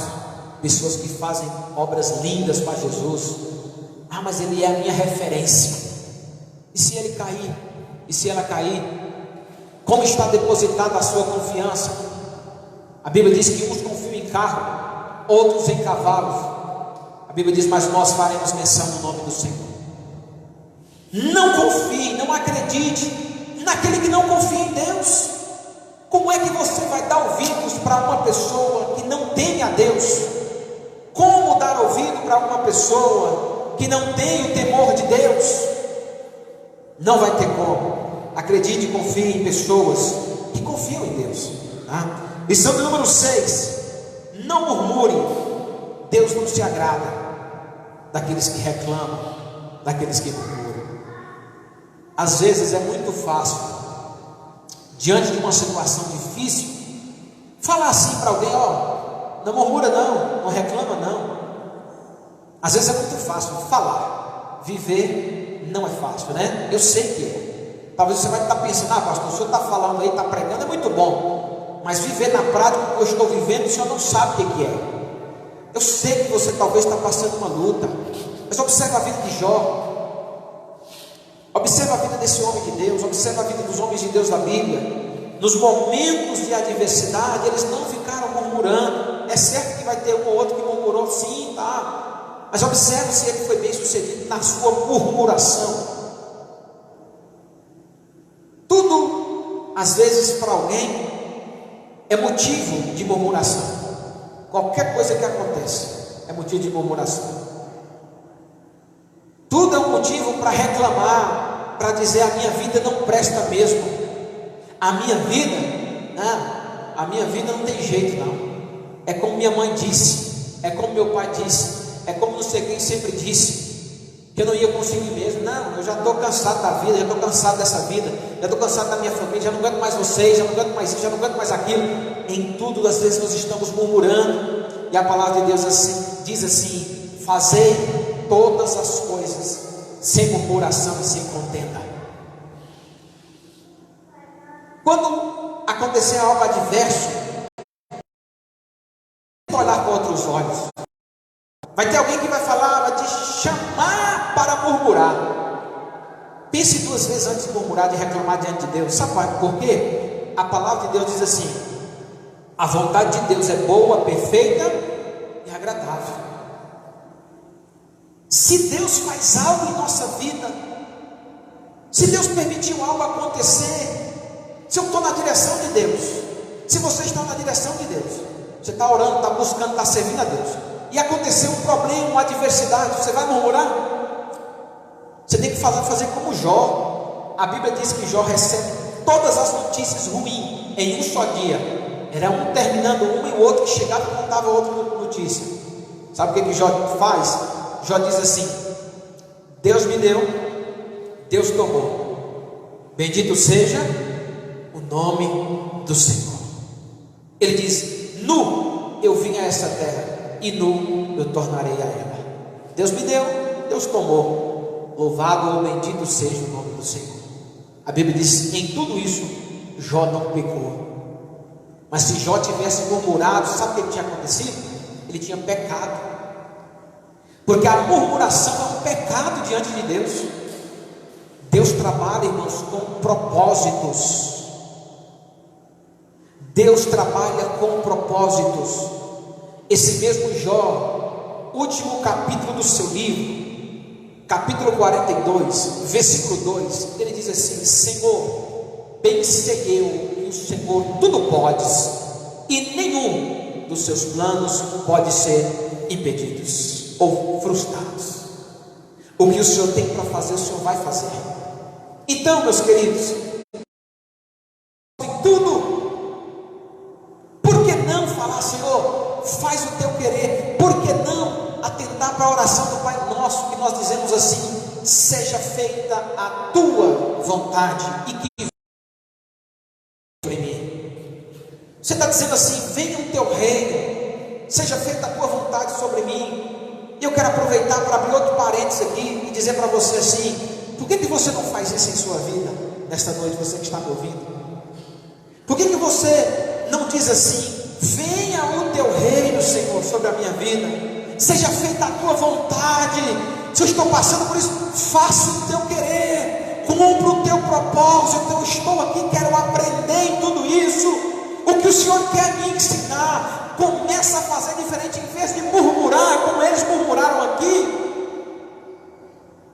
pessoas que fazem obras lindas para Jesus. Ah, mas ele é a minha referência. E se ele cair? E se ela cair? Como está depositada a sua confiança? A Bíblia diz que uns confiam em carro, outros em cavalos. A Bíblia diz: mas nós faremos menção no nome do Senhor. Não confie, não acredite naquele que não confia em Deus. Como é que você vai dar ouvidos para uma pessoa que não teme a Deus? Como dar ouvido para uma pessoa que não tem o temor de Deus? Não vai ter como. Acredite e confie em pessoas que confiam em Deus, tá? Lição do número 6: não murmure. Deus não se agrada daqueles que reclamam, daqueles que murmuram. Às vezes é muito fácil, diante de uma situação difícil, falar assim para alguém: ó, não murmura não, não reclama não. Às vezes é muito fácil falar, viver não é fácil, né? Eu sei que é. Talvez você vai estar pensando: ah, pastor, o senhor está falando aí, está pregando, é muito bom, mas viver na prática o que eu estou vivendo, o senhor não sabe o que é. Eu sei que você talvez está passando uma luta, mas observa a vida de Jó, observa a vida desse homem de Deus, observa a vida dos homens de Deus da Bíblia. Nos momentos de adversidade, eles não ficaram murmurando. É certo que vai ter um ou outro que murmurou, sim, tá, mas observe se ele foi bem sucedido na sua murmuração. Tudo, às vezes, para alguém é motivo de murmuração. Qualquer coisa que aconteça é motivo de murmuração. Tudo é um motivo para reclamar, para dizer: a minha vida não presta mesmo, a minha vida não tem jeito não. É como minha mãe disse, é como meu pai disse, é como não sei quem sempre disse, que eu não ia conseguir mesmo. Não, eu já estou cansado da vida, já estou cansado dessa vida, já estou cansado da minha família, já não aguento mais vocês, já não aguento mais isso, já não aguento mais aquilo. Em tudo, às vezes, nós estamos murmurando, e a palavra de Deus diz assim: fazei todas as coisas sem murmuração e sem contenda. Quando acontecer algo adverso, contra os olhos. Vai ter alguém que vai falar, vai te chamar para murmurar. Pense 2 vezes antes de murmurar, de reclamar diante de Deus. Sabe por quê? A palavra de Deus diz assim: a vontade de Deus é boa, perfeita e agradável. Se Deus faz algo em nossa vida, se Deus permitiu algo acontecer, se eu estou na direção de Deus, se você está na direção de Deus, você está orando, está buscando, está servindo a Deus, e aconteceu um problema, uma adversidade, você vai murmurar? Você tem que fazer como Jó. A Bíblia diz que Jó recebe todas as notícias ruins em um só dia. Era um terminando uma e o outro que chegava e contava outra notícia. Sabe o que Jó faz? Jó diz assim: Deus me deu, Deus tomou, bendito seja o nome do Senhor. Ele diz: nu eu vim a essa terra, e nu eu tornarei a ela. Deus me deu, Deus tomou, louvado ou bendito seja o nome do Senhor. A Bíblia diz: em tudo isso Jó não pecou. Mas se Jó tivesse murmurado, sabe o que tinha acontecido? Ele tinha pecado. Porque a murmuração é um pecado diante de Deus. Deus trabalha, irmãos, com propósitos. Deus trabalha com propósitos. Esse mesmo Jó, último capítulo do seu livro, capítulo 42, versículo 2, ele diz assim: Senhor, bem sei eu que o Senhor tudo podes, e nenhum dos seus planos pode ser impedidos ou frustrados. O que o Senhor tem para fazer, o Senhor vai fazer. Então, meus queridos, em tudo, por que não falar: Senhor, faz o teu querer? Por que não atentar para a oração do Pai Nosso, que nós dizemos assim: seja feita a tua vontade, e que você está dizendo assim: venha o teu reino, seja feita a tua vontade sobre mim. E eu quero aproveitar para abrir outro parênteses aqui e dizer para você assim: por que você não faz isso em sua vida, nesta noite, você que está me ouvindo? Por que você não diz assim: venha o teu reino, Senhor, sobre a minha vida, seja feita a tua vontade. Se eu estou passando por isso, faça o teu querer, cumpra o teu propósito. Eu estou aqui, quero aprender em tudo isso. O que o Senhor quer me ensinar, começa a fazer diferente. Em vez de murmurar como eles murmuraram aqui,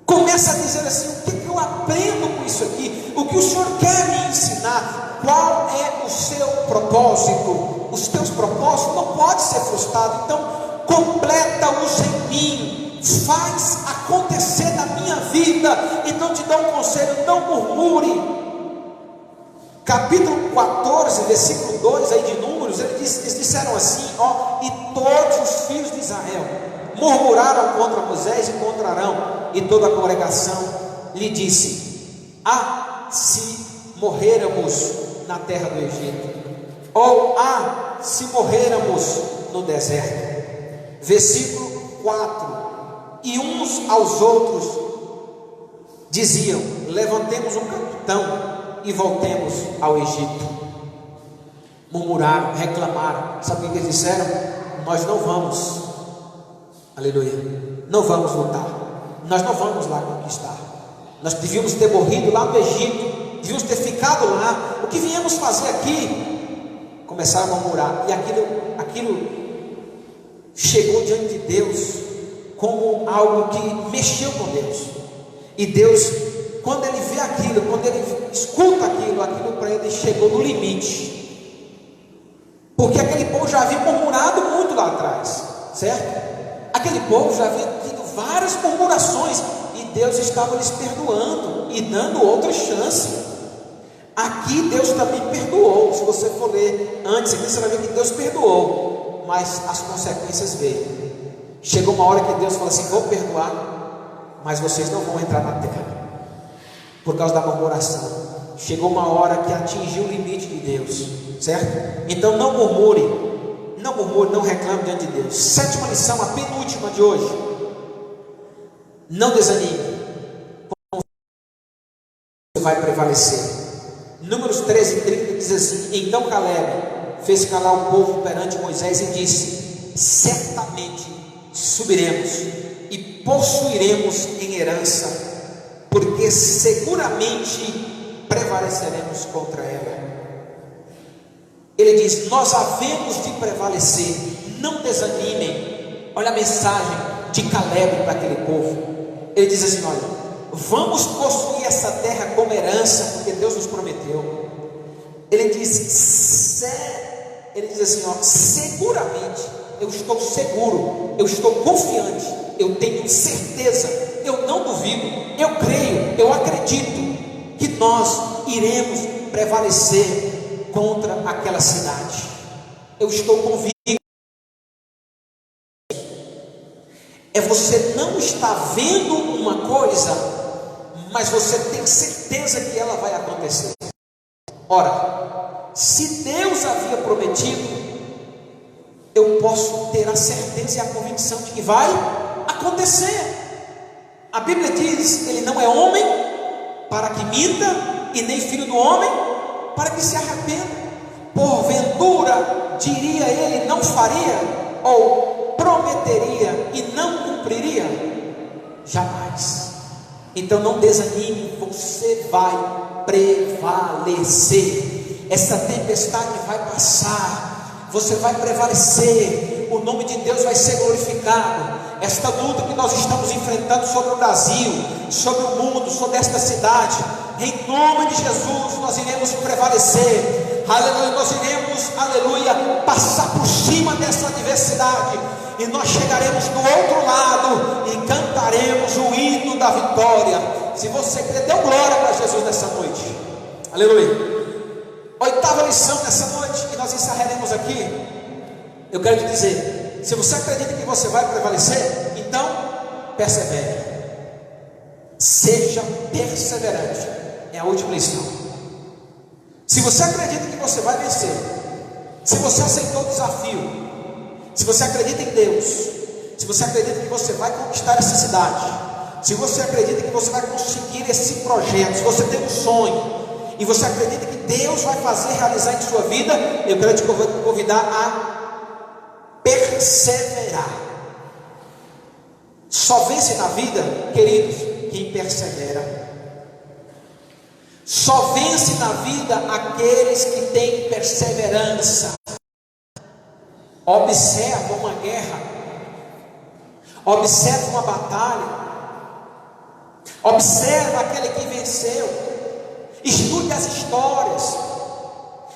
começa a dizer assim: o que eu aprendo com isso aqui? O que o Senhor quer me ensinar? Qual é o seu propósito? Os teus propósitos não podem ser frustrados. Então completa-os em mim, faz acontecer na minha vida. Então te dou um conselho: não murmure. Capítulo 14, versículo 2 aí de Números, eles disseram assim: e todos os filhos de Israel murmuraram contra Moisés e contra Arão, e toda a congregação lhe disse: se morrêramos na terra do Egito, ou se morrêramos no deserto. Versículo 4: e uns aos outros diziam: levantemos um capitão e voltemos ao Egito. Murmuraram, reclamaram. Sabe o que eles disseram? Nós não vamos, aleluia, não vamos lutar, nós não vamos lá conquistar. Nós devíamos ter morrido lá no Egito, devíamos ter ficado lá. O que viemos fazer aqui? Começaram a murmurar, e aquilo chegou diante de Deus como algo que mexeu com Deus. E Deus, quando ele vê aquilo, quando ele escuta aquilo para ele chegou no limite. Porque aquele povo já havia murmurado muito lá atrás, certo? Aquele povo já havia tido várias murmurações, e Deus estava lhes perdoando e dando outra chance. Aqui Deus também perdoou. Se você for ler antes aqui, você vai ver que Deus perdoou, mas as consequências veio. Chegou uma hora que Deus falou assim: vou perdoar, mas vocês não vão entrar na terra por causa da murmuração. Chegou uma hora que atingiu o limite de Deus, certo? Então não murmure, não reclame diante de Deus. Sétima lição, a penúltima de hoje: não desanime, você vai prevalecer. Números 13:30 diz assim: então Caleb fez calar o povo perante Moisés e disse: certamente subiremos e possuiremos em herança, porque seguramente prevaleceremos contra ela. Ele diz: nós havemos de prevalecer, não desanimem. Olha a mensagem de Caleb para aquele povo. Ele diz assim: olha, vamos possuir essa terra como herança, porque Deus nos prometeu. Ele diz assim, ó, seguramente, eu estou seguro, eu estou confiante, eu tenho certeza, eu não duvido, eu creio, eu acredito que nós iremos prevalecer contra aquela cidade. Eu estou convicto. É você não estar vendo uma coisa, mas você tem certeza que ela vai acontecer. Ora, se Deus havia prometido, eu posso ter a certeza e a convicção de que vai acontecer. A Bíblia diz: ele não é homem para que minta, e nem filho do homem para que se arrependa. Porventura diria ele: não faria, ou prometeria e não cumpriria? Jamais. Então não desanime, você vai prevalecer. Essa tempestade vai passar, você vai prevalecer, o nome de Deus vai ser glorificado. Esta luta que nós estamos enfrentando sobre o Brasil, sobre o mundo, sobre esta cidade, em nome de Jesus nós iremos prevalecer. Aleluia, nós iremos, aleluia, passar por cima dessa adversidade, e nós chegaremos do outro lado e cantaremos o hino da vitória. Se você crê, dê glória para Jesus nessa noite. Aleluia. Oitava lição nessa noite, que nós encerraremos aqui. Eu quero te dizer: se você acredita que você vai prevalecer, então persevere, seja perseverante. É a última lição. Se você acredita que você vai vencer, se você aceitou o desafio, se você acredita em Deus, se você acredita que você vai conquistar essa cidade, se você acredita que você vai conseguir esse projeto, se você tem um sonho e você acredita que Deus vai fazer realizar em sua vida, eu quero te convidar a perseverar. Só vence na vida, queridos, quem persevera. Só vence na vida aqueles que têm perseverança. Observa uma guerra, observa uma batalha, observa aquele que venceu. Estude as histórias,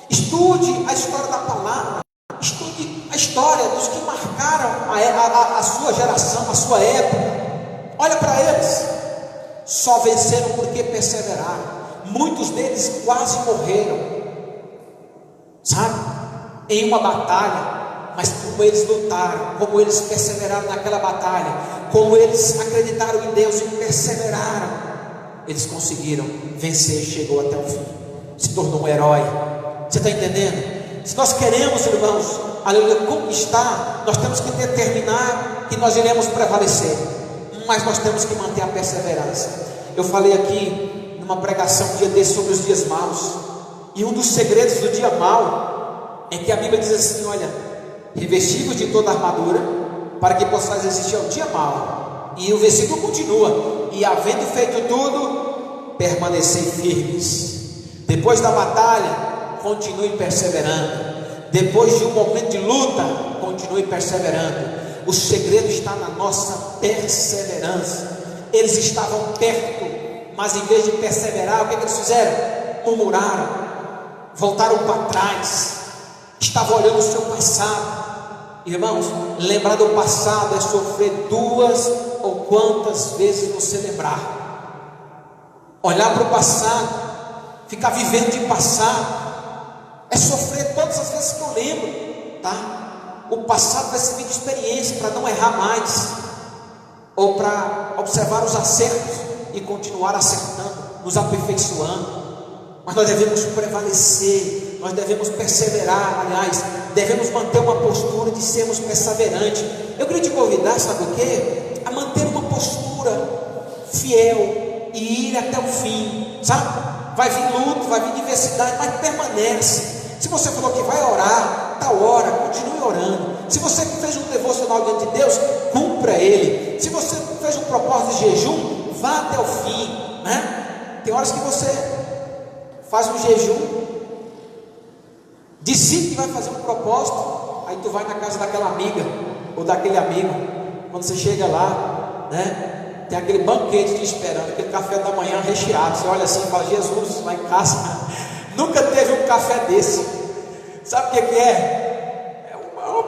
estude a história da palavra, estude a história dos que marcaram a sua geração, a sua época. Olha para eles, só venceram porque perseveraram. Muitos deles quase morreram, sabe, em uma batalha. Mas como eles lutaram, como eles perseveraram naquela batalha, como eles acreditaram em Deus e perseveraram, eles conseguiram vencer, chegou até o fim, se tornou um herói. Você está entendendo? Se nós queremos, irmãos, aleluia, conquistar, nós temos que determinar que nós iremos prevalecer, mas nós temos que manter a perseverança. Eu falei aqui numa pregação um dia desse sobre os dias maus, e um dos segredos do dia mau é que a Bíblia diz assim: olha, revestivos de toda a armadura, para que possais resistir ao dia mau. E o versículo continua: e havendo feito tudo, permanecei firmes. Depois da batalha, continue perseverando. Depois de um momento de luta, continue perseverando. O segredo está na nossa perseverança. Eles estavam perto, mas em vez de perseverar, o que eles fizeram? Murmuraram, voltaram para trás, estavam olhando o seu passado. Irmãos, lembrar do passado é sofrer duas ou quantas vezes você lembrar. Olhar para o passado, ficar vivendo de passado, é sofrer todas as vezes que eu lembro, tá? O passado vai servir de experiência para não errar mais, ou para observar os acertos e continuar acertando, nos aperfeiçoando. Mas nós devemos prevalecer, nós devemos perseverar, aliás, devemos manter uma postura de sermos perseverantes. Eu queria te convidar, sabe o quê? A manter uma postura fiel e ir até o fim, sabe? Vai vir luta, vai vir diversidade, mas permanece. Se você falou que vai orar, tal hora, continue orando. Se você fez um devocional diante de Deus, cumpra ele. Se você fez um propósito de jejum, vá até o fim, né? Tem horas que você faz um jejum, decide que vai fazer um propósito, aí tu vai na casa daquela amiga ou daquele amigo. Quando você chega lá, né, tem aquele banquete te esperando, aquele café da manhã recheado. Você olha assim e fala: Jesus, lá em casa nunca teve um café desse. Sabe o que é? É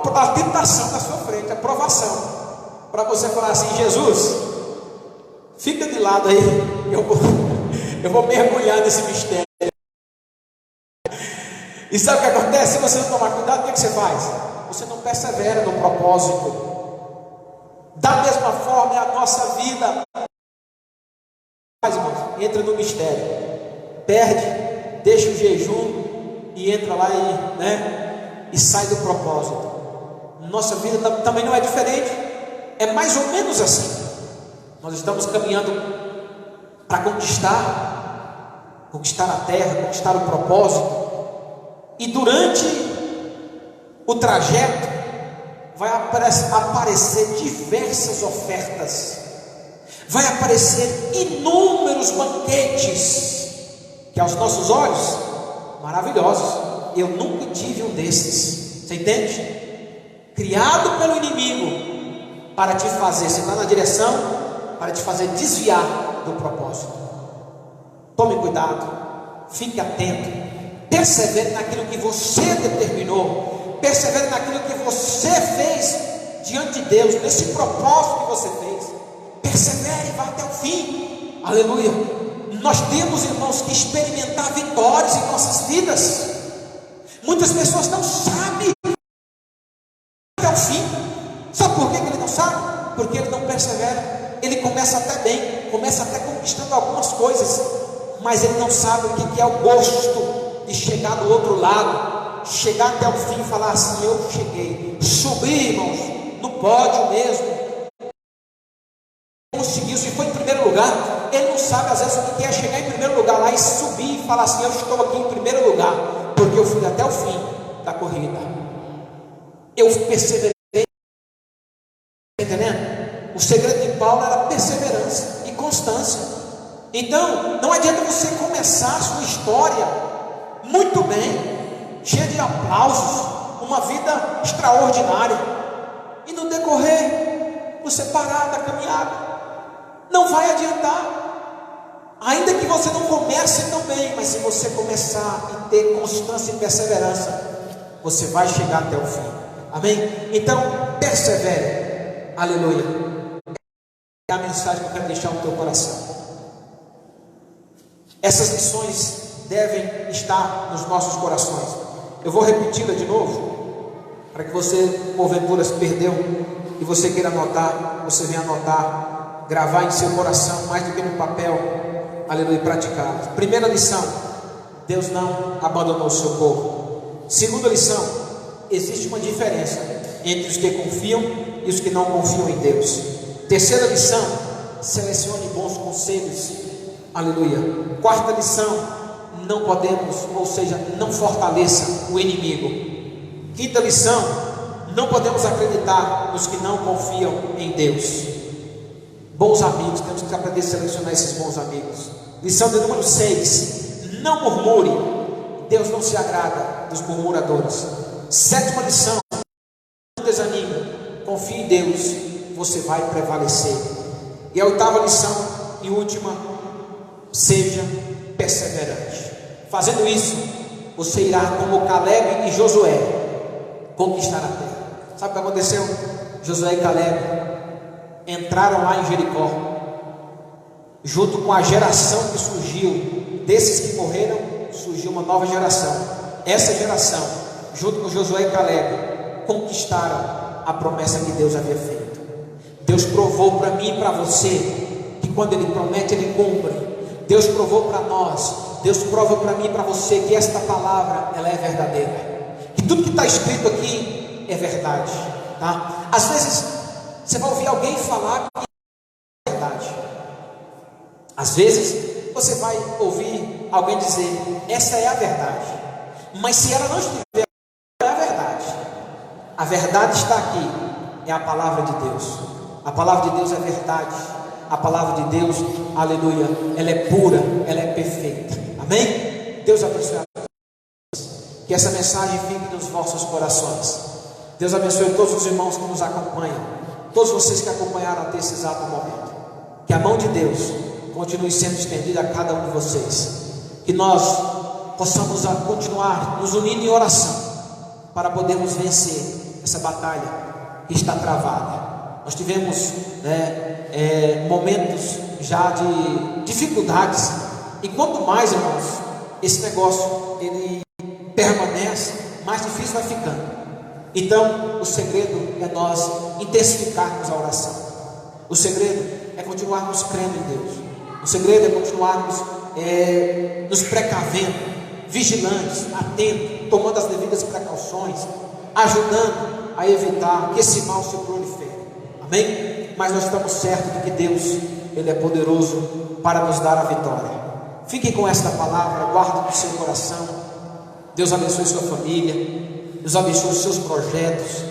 uma tentação na sua frente, a provação, para você falar assim: Jesus, fica de lado aí, eu vou mergulhar nesse mistério. E sabe o que acontece? Se você não tomar cuidado, o que você faz? Você não persevera no propósito. Da mesma forma é a nossa vida. Mas, irmãos, entra no mistério, perde, deixa o jejum e entra lá e sai do propósito. Nossa vida também não é diferente. É mais ou menos assim. Nós estamos caminhando para conquistar a terra, conquistar o propósito. E durante o trajeto vai aparecer diversas ofertas, vai aparecer inúmeros banquetes, que aos nossos olhos, maravilhosos. Eu nunca tive um desses, você entende? Criado pelo inimigo para te fazer, você está na direção, para te fazer desviar do propósito. Tome cuidado, fique atento. Persevere naquilo que você determinou. Persevere naquilo que você fez diante de Deus, nesse propósito que você fez. Persevere, vá até o fim. Aleluia. Nós temos, irmãos, que experimentar vitórias em nossas vidas. Muitas pessoas não sabem até o fim. Sabe por que ele não sabe? Porque ele não persevera. Ele começa até bem, começa até conquistando algumas coisas, mas ele não sabe o que é o gosto de chegar do outro lado, chegar até o fim e falar assim: eu cheguei, subir, irmãos, no pódio mesmo, conseguiu, se foi em primeiro lugar. Ele não sabe às vezes o que é chegar em primeiro lugar lá e subir e falar assim: eu estou aqui em primeiro lugar, porque eu fui até o fim da corrida, eu perseverei. Entendendo? O segredo de Paulo era perseverança e constância. Então, não adianta você começar a sua história muito bem, cheia de aplausos, uma vida extraordinária, e no decorrer você parar da caminhada, não vai adiantar. Ainda que você não comece tão bem, mas se você começar e ter constância e perseverança, você vai chegar até o fim. Amém? Então, persevere. Aleluia. É a mensagem que eu quero deixar no teu coração. Essas lições devem estar nos nossos corações. Eu vou repeti-la de novo, para que você, porventura, se perdeu e você queira anotar, você venha anotar, gravar em seu coração mais do que no papel. Aleluia, praticar. Primeira lição: Deus não abandonou o seu povo. Segunda lição: existe uma diferença entre os que confiam e os que não confiam em Deus. Terceira lição: selecione bons conselhos. Aleluia. Quarta lição: não podemos, ou seja, não fortaleça o inimigo. Quinta lição: não podemos acreditar nos que não confiam em Deus. Bons amigos, temos que aprender a selecionar esses bons amigos. Lição de número 6: não murmure. Deus não se agrada dos murmuradores. Sétima lição: não desanime, confie em Deus, você vai prevalecer. E a oitava lição e última: seja perseverante. Fazendo isso, você irá, como Caleb e Josué, conquistar a terra. Sabe o que aconteceu? Josué e Caleb entraram lá em Jericó, junto com a geração que surgiu, desses que morreram, surgiu uma nova geração. Essa geração, junto com Josué e Caleb, conquistaram a promessa que Deus havia feito. Deus provou para mim e para você que quando Ele promete, Ele cumpre. Deus provou para nós, Deus prova para mim e para você que esta palavra, ela é verdadeira, que tudo que está escrito aqui é verdade, tá? Às vezes você vai ouvir alguém falar que é verdade. Às vezes você vai ouvir alguém dizer: essa é a verdade. Mas se ela não estiver, não é a verdade. A verdade está aqui, é a palavra de Deus. A palavra de Deus é verdade. A palavra de Deus, aleluia, ela é pura, ela é perfeita. Amém? Deus abençoe a todos. Que essa mensagem fique nos vossos corações. Deus abençoe todos os irmãos que nos acompanham, todos vocês que acompanharam até esse exato momento. Que a mão de Deus continue sendo estendida a cada um de vocês. Que nós possamos continuar nos unindo em oração para podermos vencer essa batalha que está travada. Nós tivemos momentos já de dificuldades, e quanto mais, irmãos, esse negócio ele permanece, mais difícil vai ficando. Então o segredo é nós intensificarmos a oração. O segredo é continuarmos crendo em Deus. O segredo é continuarmos nos precavendo, vigilantes, atentos, tomando as devidas precauções, ajudando a evitar que esse mal se prolifere. Amém? Mas nós estamos certos de que Deus, Ele é poderoso para nos dar a vitória. Fiquem com esta palavra, guardem no seu coração. Deus abençoe sua família, Deus abençoe os seus projetos,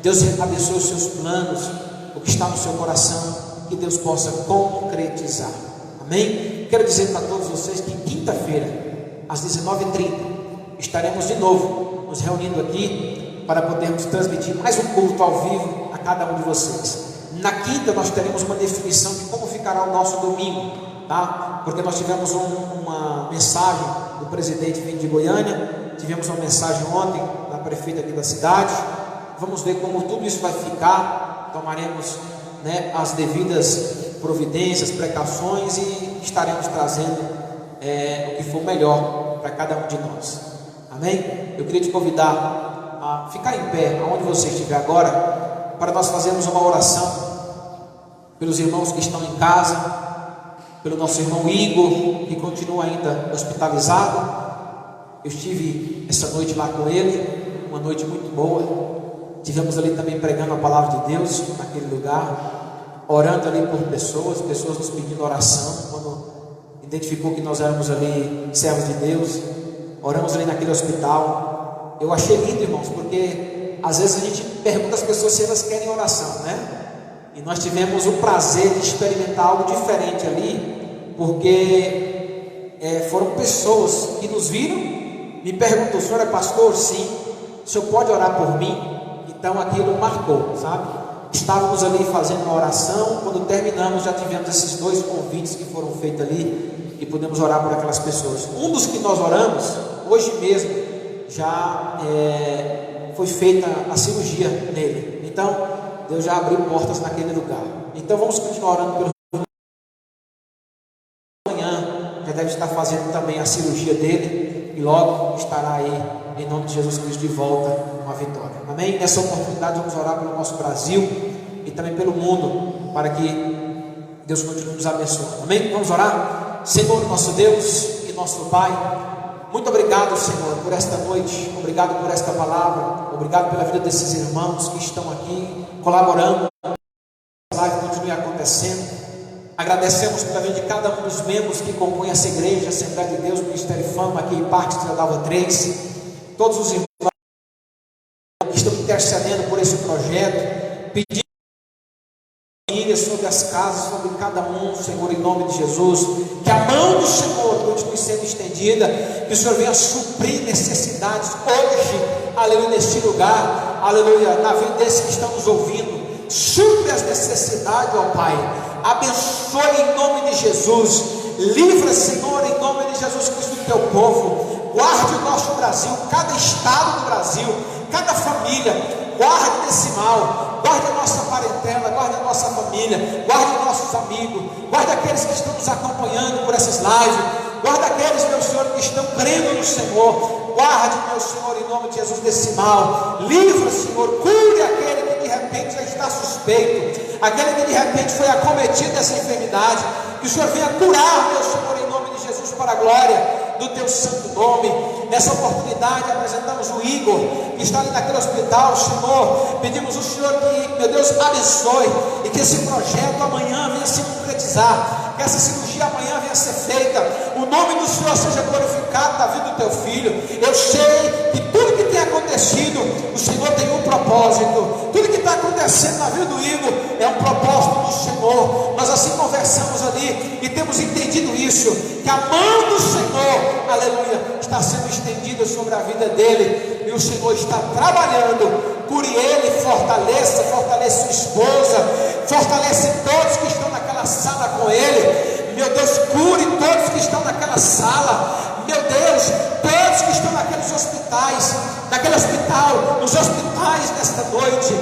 Deus abençoe os seus planos, o que está no seu coração, que Deus possa concretizar. Amém? Quero dizer para todos vocês que quinta-feira, às 19h30, estaremos de novo nos reunindo aqui para podermos transmitir mais um culto ao vivo a cada um de vocês. Na quinta nós teremos uma definição de como ficará o nosso domingo, tá? Porque nós tivemos uma mensagem do presidente vindo de Goiânia, tivemos uma mensagem ontem da prefeita aqui da cidade. Vamos ver como tudo isso vai ficar. Tomaremos as devidas providências, precauções, e estaremos trazendo o que for melhor para cada um de nós. Amém? Eu queria te convidar a ficar em pé, aonde você estiver agora, para nós fazermos uma oração pelos irmãos que estão em casa, pelo nosso irmão Igor, que continua ainda hospitalizado. Eu estive essa noite lá com ele, uma noite muito boa. Tivemos ali também pregando a palavra de Deus naquele lugar, orando ali por pessoas nos pedindo oração, quando identificou que nós éramos ali servos de Deus. Oramos ali naquele hospital. Eu achei lindo, irmãos, porque às vezes a gente pergunta às pessoas se elas querem oração, né? E nós tivemos o prazer de experimentar algo diferente ali, porque foram pessoas que nos viram, me perguntou: o senhor é pastor? Sim. O senhor pode orar por mim? Então aquilo marcou, sabe? Estávamos ali fazendo uma oração, quando terminamos já tivemos esses 2 convites que foram feitos ali, e pudemos orar por aquelas pessoas. Um dos que nós oramos, hoje mesmo, já foi feita a cirurgia nele. Então Deus já abriu portas naquele lugar. Então vamos continuar orando pelo amanhã, já deve estar fazendo também a cirurgia dele, e logo estará aí, em nome de Jesus Cristo, de volta com a vitória. Amém? Nessa oportunidade vamos orar pelo nosso Brasil e também pelo mundo, para que Deus continue nos abençoando. Amém? Vamos orar? Senhor, nosso Deus e nosso Pai, muito obrigado, Senhor, por esta noite. Obrigado por esta palavra. Obrigado pela vida desses irmãos que estão aqui colaborando para que a live continue acontecendo. Agradecemos pela vida de cada um dos membros que compõem essa igreja, Assembleia de Deus, Ministério Fama, aqui em Parque de Dalva 3. Todos os irmãos que estão intercedendo por esse projeto, pedindo sobre as casas, sobre cada um, Senhor, em nome de Jesus, que a mão do Senhor continue sendo estendida, que o Senhor venha suprir necessidades hoje, aleluia, neste lugar, aleluia, na vida desses que estão nos ouvindo. Supre as necessidades, ó Pai, abençoe em nome de Jesus, livra, Senhor, em nome de Jesus Cristo, do teu povo. Guarde o nosso Brasil, cada estado do Brasil, cada família, guarde desse mal, guarde a nossa parentela, guarde a nossa família, guarde nossos amigos, guarde aqueles que estão nos acompanhando por essas lives, guarde aqueles, meu Senhor, que estão crendo no Senhor. Guarde, meu Senhor, em nome de Jesus, desse mal. Livra, Senhor, cure aquele que de repente já está suspeito, aquele que de repente foi acometido dessa enfermidade. Que o Senhor venha curar, meu Senhor, em nome de Jesus, para a glória do teu santo nome. Nessa oportunidade apresentamos o Igor, que está ali naquele hospital. Senhor, pedimos ao Senhor que, meu Deus, abençoe, e que esse projeto amanhã venha se concretizar, que essa cirurgia amanhã venha ser feita, o nome do Senhor seja glorificado na vida do teu filho. Eu sei que tudo que tem acontecido acontecido, o Senhor tem um propósito. Tudo que está acontecendo na vida do Igor é um propósito do Senhor. Nós assim conversamos ali e temos entendido isso, que a mão do Senhor, aleluia, está sendo estendida sobre a vida dele, e o Senhor está trabalhando. Cure ele, fortaleça sua esposa, fortalece todos que estão naquela sala com ele. Meu Deus, cure todos que estão naquela sala. Meu Deus, todos que estão naqueles hospitais, naquele hospital, nos hospitais nesta noite.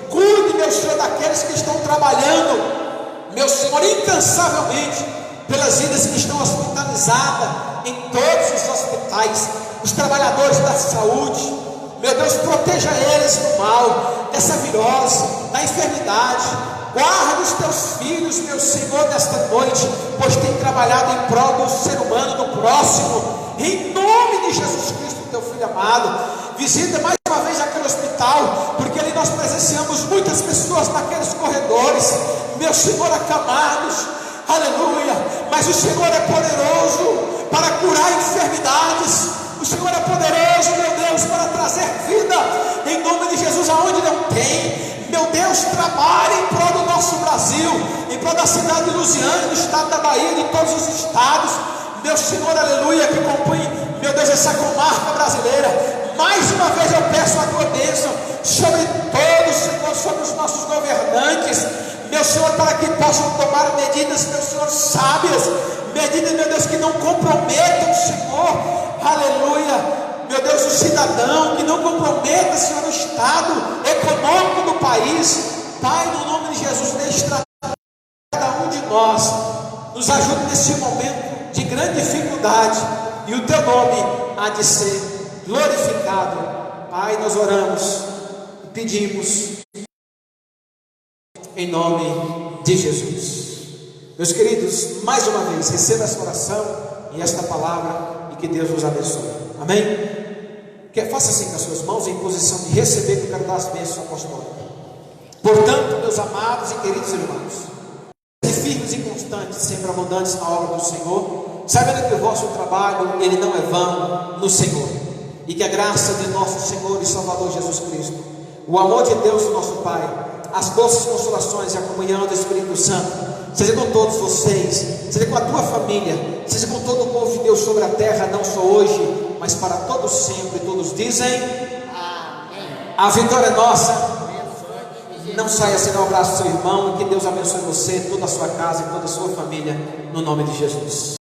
Cuide, meu Senhor, daqueles que estão trabalhando, meu Senhor, incansavelmente, pelas vidas que estão hospitalizadas em todos os hospitais, os trabalhadores da saúde. Meu Deus, proteja eles do mal, dessa virose, da enfermidade. Guarda os teus filhos, meu Senhor, nesta noite, pois tem trabalhado em prol do ser humano, do próximo. Em nome de Jesus Cristo, teu Filho amado, visita mais uma vez aquele hospital, porque ali nós presenciamos muitas pessoas naqueles corredores, meu Senhor, acamados, aleluia. Mas o Senhor é poderoso para curar enfermidades. O Senhor é poderoso, meu Deus, para trazer vida, em nome de Jesus, aonde não tem. Meu Deus, trabalhe em prol do nosso Brasil, em prol da cidade de Lusiânia, do estado da Bahia, de todos os estados, meu Senhor, aleluia, que compõe, meu Deus, essa comarca brasileira. Mais uma vez eu peço a tua bênção sobre todos, Senhor, sobre os nossos governantes, meu Senhor, para que possam tomar medidas, meu Senhor, sábias, medidas, meu Deus, que não comprometam, Senhor, aleluia, meu Deus, o cidadão, que não comprometa, Senhor, o estado econômico do país. Pai, no nome de Jesus, deixe tratar cada um de nós, nos ajude nesse momento de grande dificuldade, e o teu nome há de ser glorificado. Pai, nós oramos e pedimos em nome de Jesus. Meus queridos, mais uma vez, receba essa oração e esta palavra, e que Deus nos abençoe. Amém? Faça assim com as suas mãos, em posição de receber, que eu quero dar as bênçãos apostólicas. Portanto, meus amados e queridos irmãos, firmes e constantes, sempre abundantes na obra do Senhor, sabendo que o vosso trabalho, ele não é vão no Senhor, e que a graça de nosso Senhor e Salvador Jesus Cristo, o amor de Deus, nosso Pai, as doces consolações e a comunhão do Espírito Santo, seja com todos vocês, seja com a tua família, seja com todo o povo de Deus sobre a terra, não só hoje, mas para todos sempre. Todos dizem amém. A vitória é nossa. Não saia sem dar um abraço ao seu irmão, e que Deus abençoe você, toda a sua casa e toda a sua família, no nome de Jesus.